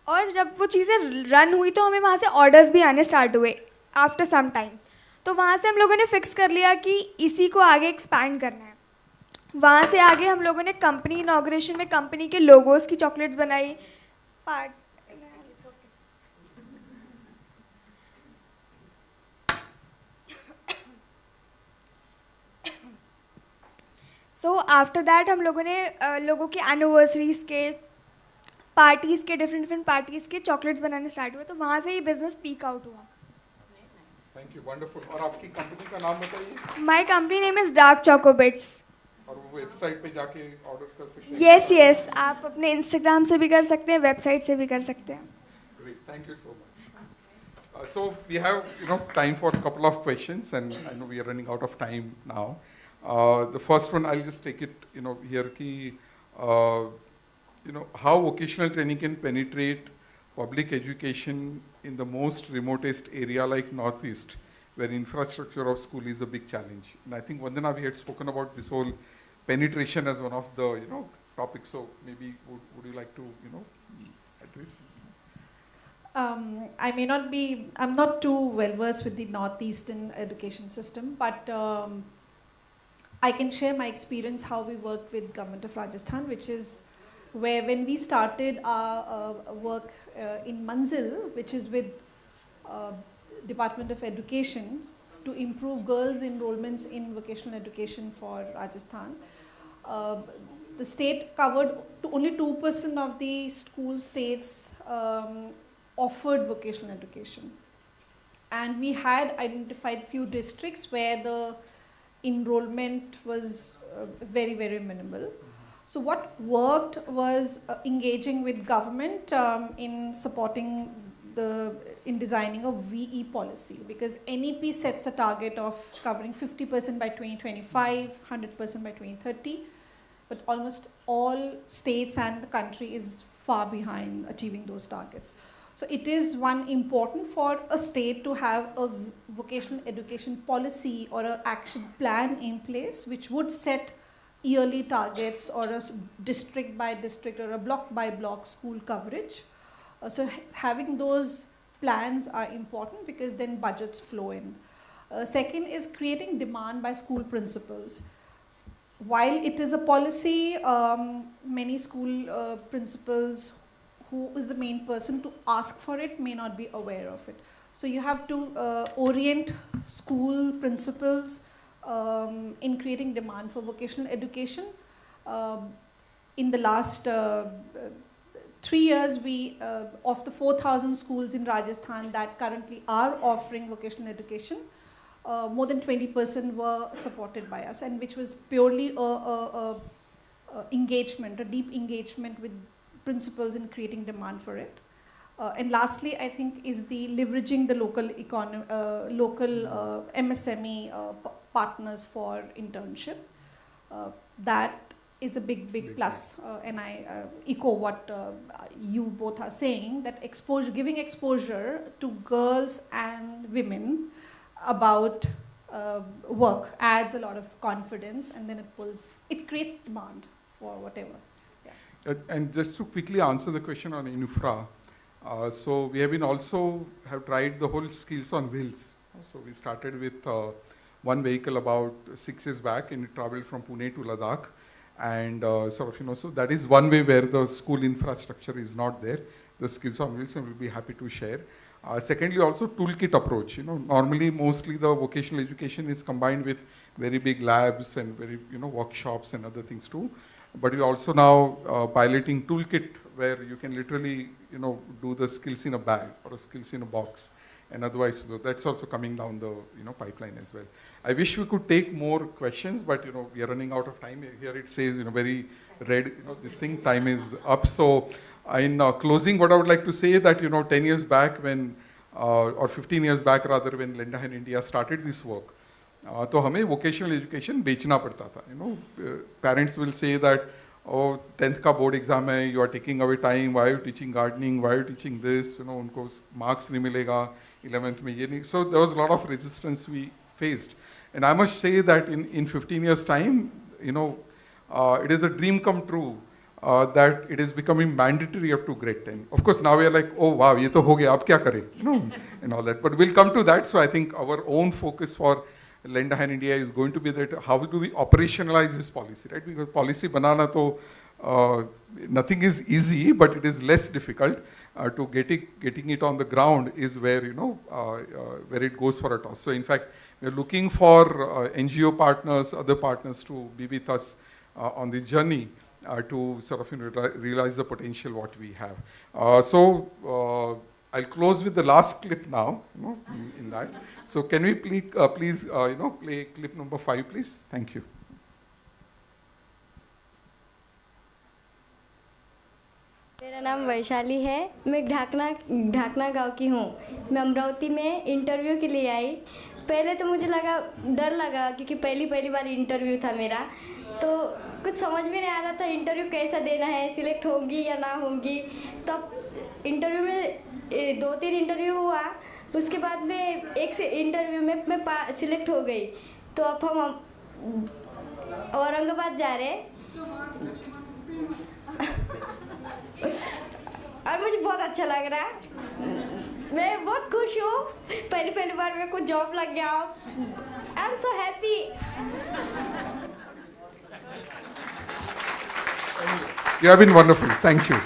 [SPEAKER 3] और जब वो चीज़ें रन हुई तो हमें वहाँ से ऑर्डर्स भी आने स्टार्ट हुए आफ्टर सम टाइम्स. तो वहाँ से हम लोगों ने फिक्स कर लिया कि इसी को आगे एक्सपैंड करना है. वहाँ से आगे हम लोगों ने कंपनी इनॉग्रेशन में कंपनी के लोगोस की चॉकलेट्स बनाई. सो आफ्टर दैट हम लोगों ने लोगों के एनिवर्सरीज के, पार्टीज़ के, डिफरेंट पार्टीज़ के चॉकलेट्स बनाने स्टार्ट हुए. तो वहाँ से ये बिजनेस पीक आउट हुआ.
[SPEAKER 2] Thank you, wonderful. और आपकी कंपनी का नाम बताइए.
[SPEAKER 3] My company name is Dark Chocobits.
[SPEAKER 2] और वो वेबसाइट पे जाके ऑर्डर कर सकते हैं?
[SPEAKER 3] यस, आप अपने इंस्टाग्राम से भी कर सकते हैं, वेबसाइट से भी कर सकते हैं.
[SPEAKER 2] Great, thank you so much. So we have time for a couple of questions, and I know we are running out of time now. The first one, I'll just take it here ki how vocational training can penetrate public education in the most remotest area like Northeast, where infrastructure of school is a big challenge. And I think Vandana, we had spoken about this whole penetration as one of the topics. So maybe would you like to address?
[SPEAKER 6] I'm not too well versed with the Northeastern education system, but I can share my experience how we worked with Government of Rajasthan, which is where when we started our work in Manzil, which is with Department of Education to improve girls' enrollments in vocational education for Rajasthan. The state covered only 2% of the school states offered vocational education. And we had identified few districts where the enrollment was very, very minimal. So what worked was engaging with government in supporting in designing a VE policy, because NEP sets a target of covering 50% by 2025, 100% by 2030, but almost all states and the country is far behind achieving those targets. So it is one important for a state to have a vocational education policy or an action plan in place which would set yearly targets or a district by district or a block by block school coverage. So having those plans are important because then budgets flow in. Second is creating demand by school principals. While it is a policy, many school principals who is the main person to ask for it may not be aware of it. So you have to orient school principals in creating demand for vocational education. In the last 3 years, we, of the 4,000 schools in Rajasthan that currently are offering vocational education, more than 20% were supported by us, and which was purely a engagement, a deep engagement with principals in creating demand for it. And lastly, I think is the leveraging the local economy, local MSME partners for internship. That is a big plus, and I echo what you both are saying, that exposure, giving exposure to girls and women about work adds a lot of confidence, and then it creates demand for whatever. Yeah.
[SPEAKER 2] And just to quickly answer the question on infra, so we have been also have tried the whole skills on wheels. So we started with one vehicle about 6 years back, and it traveled from Pune to Ladakh, and sort of, so that is one way where the school infrastructure is not there. The skills on wheels, and we'll be happy to share. Secondly, also toolkit approach. Normally, mostly the vocational education is combined with very big labs and very, workshops and other things too. But we also now piloting toolkit where you can literally, do the skills in a bag or skills in a box. And otherwise, so that's also coming down the, pipeline as well. I wish we could take more questions, but, we are running out of time. Here it says, very red, this thing, time is up. So in closing, what I would like to say that, 10 years back when, or 15 years back rather, when Lenda in India started this work, तो हमें vocational education बेचना पड़ता था. Parents will say that, oh, 10th का board exam है, you are taking away time, why are you teaching gardening, why are you teaching this, उनको marks नहीं मिलेगा, 11th में ये नहीं. So there was a lot of resistance we faced. And I must say that in 15 years time, it is a dream come true that it is becoming mandatory up to grade 10. Of course, now we are like, oh wow, ये तो हो गया, अब क्या करें, and all that. But we'll come to that. So I think our own focus for Lenda in India is going to be that how do we operationalize this policy, right? Because policy banana to nothing is easy, but it is less difficult. To getting it on the ground is where where it goes for a toss. So in fact, we are looking for NGO partners, other partners to be with us on this journey to sort of realize the potential what we have. So I'll close with the last clip now. In that. So can we please play clip number 5, please? Thank you.
[SPEAKER 13] मेरा नाम वैशाली है. मैं ढाकना गांव की हूँ. मैं अमरावती में interview के लिए आई. पहले तो मुझे डर लगा क्योंकि पहली बार इंटरव्यू था मेरा, तो कुछ समझ में नहीं आ रहा था इंटरव्यू कैसा देना है, सिलेक्ट होंगी या ना होंगी. तब इंटरव्यू में 2-3 इंटरव्यू हुआ, उसके बाद में एक से इंटरव्यू में मैं सिलेक्ट हो गई. तो अब हम औरंगाबाद जा रहे और मुझे बहुत अच्छा लग रहा है. मैं बहुत खुश हूँ. पहली बार मेरे को जॉब लग गया. I am so happy.
[SPEAKER 2] You have been wonderful. Thank you.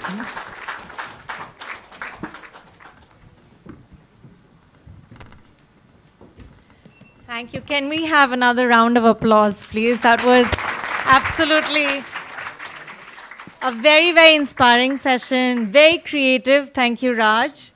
[SPEAKER 1] Thank you. Can we have another round of applause, please? That was absolutely a very, very inspiring session, very creative. Thank you, Raj.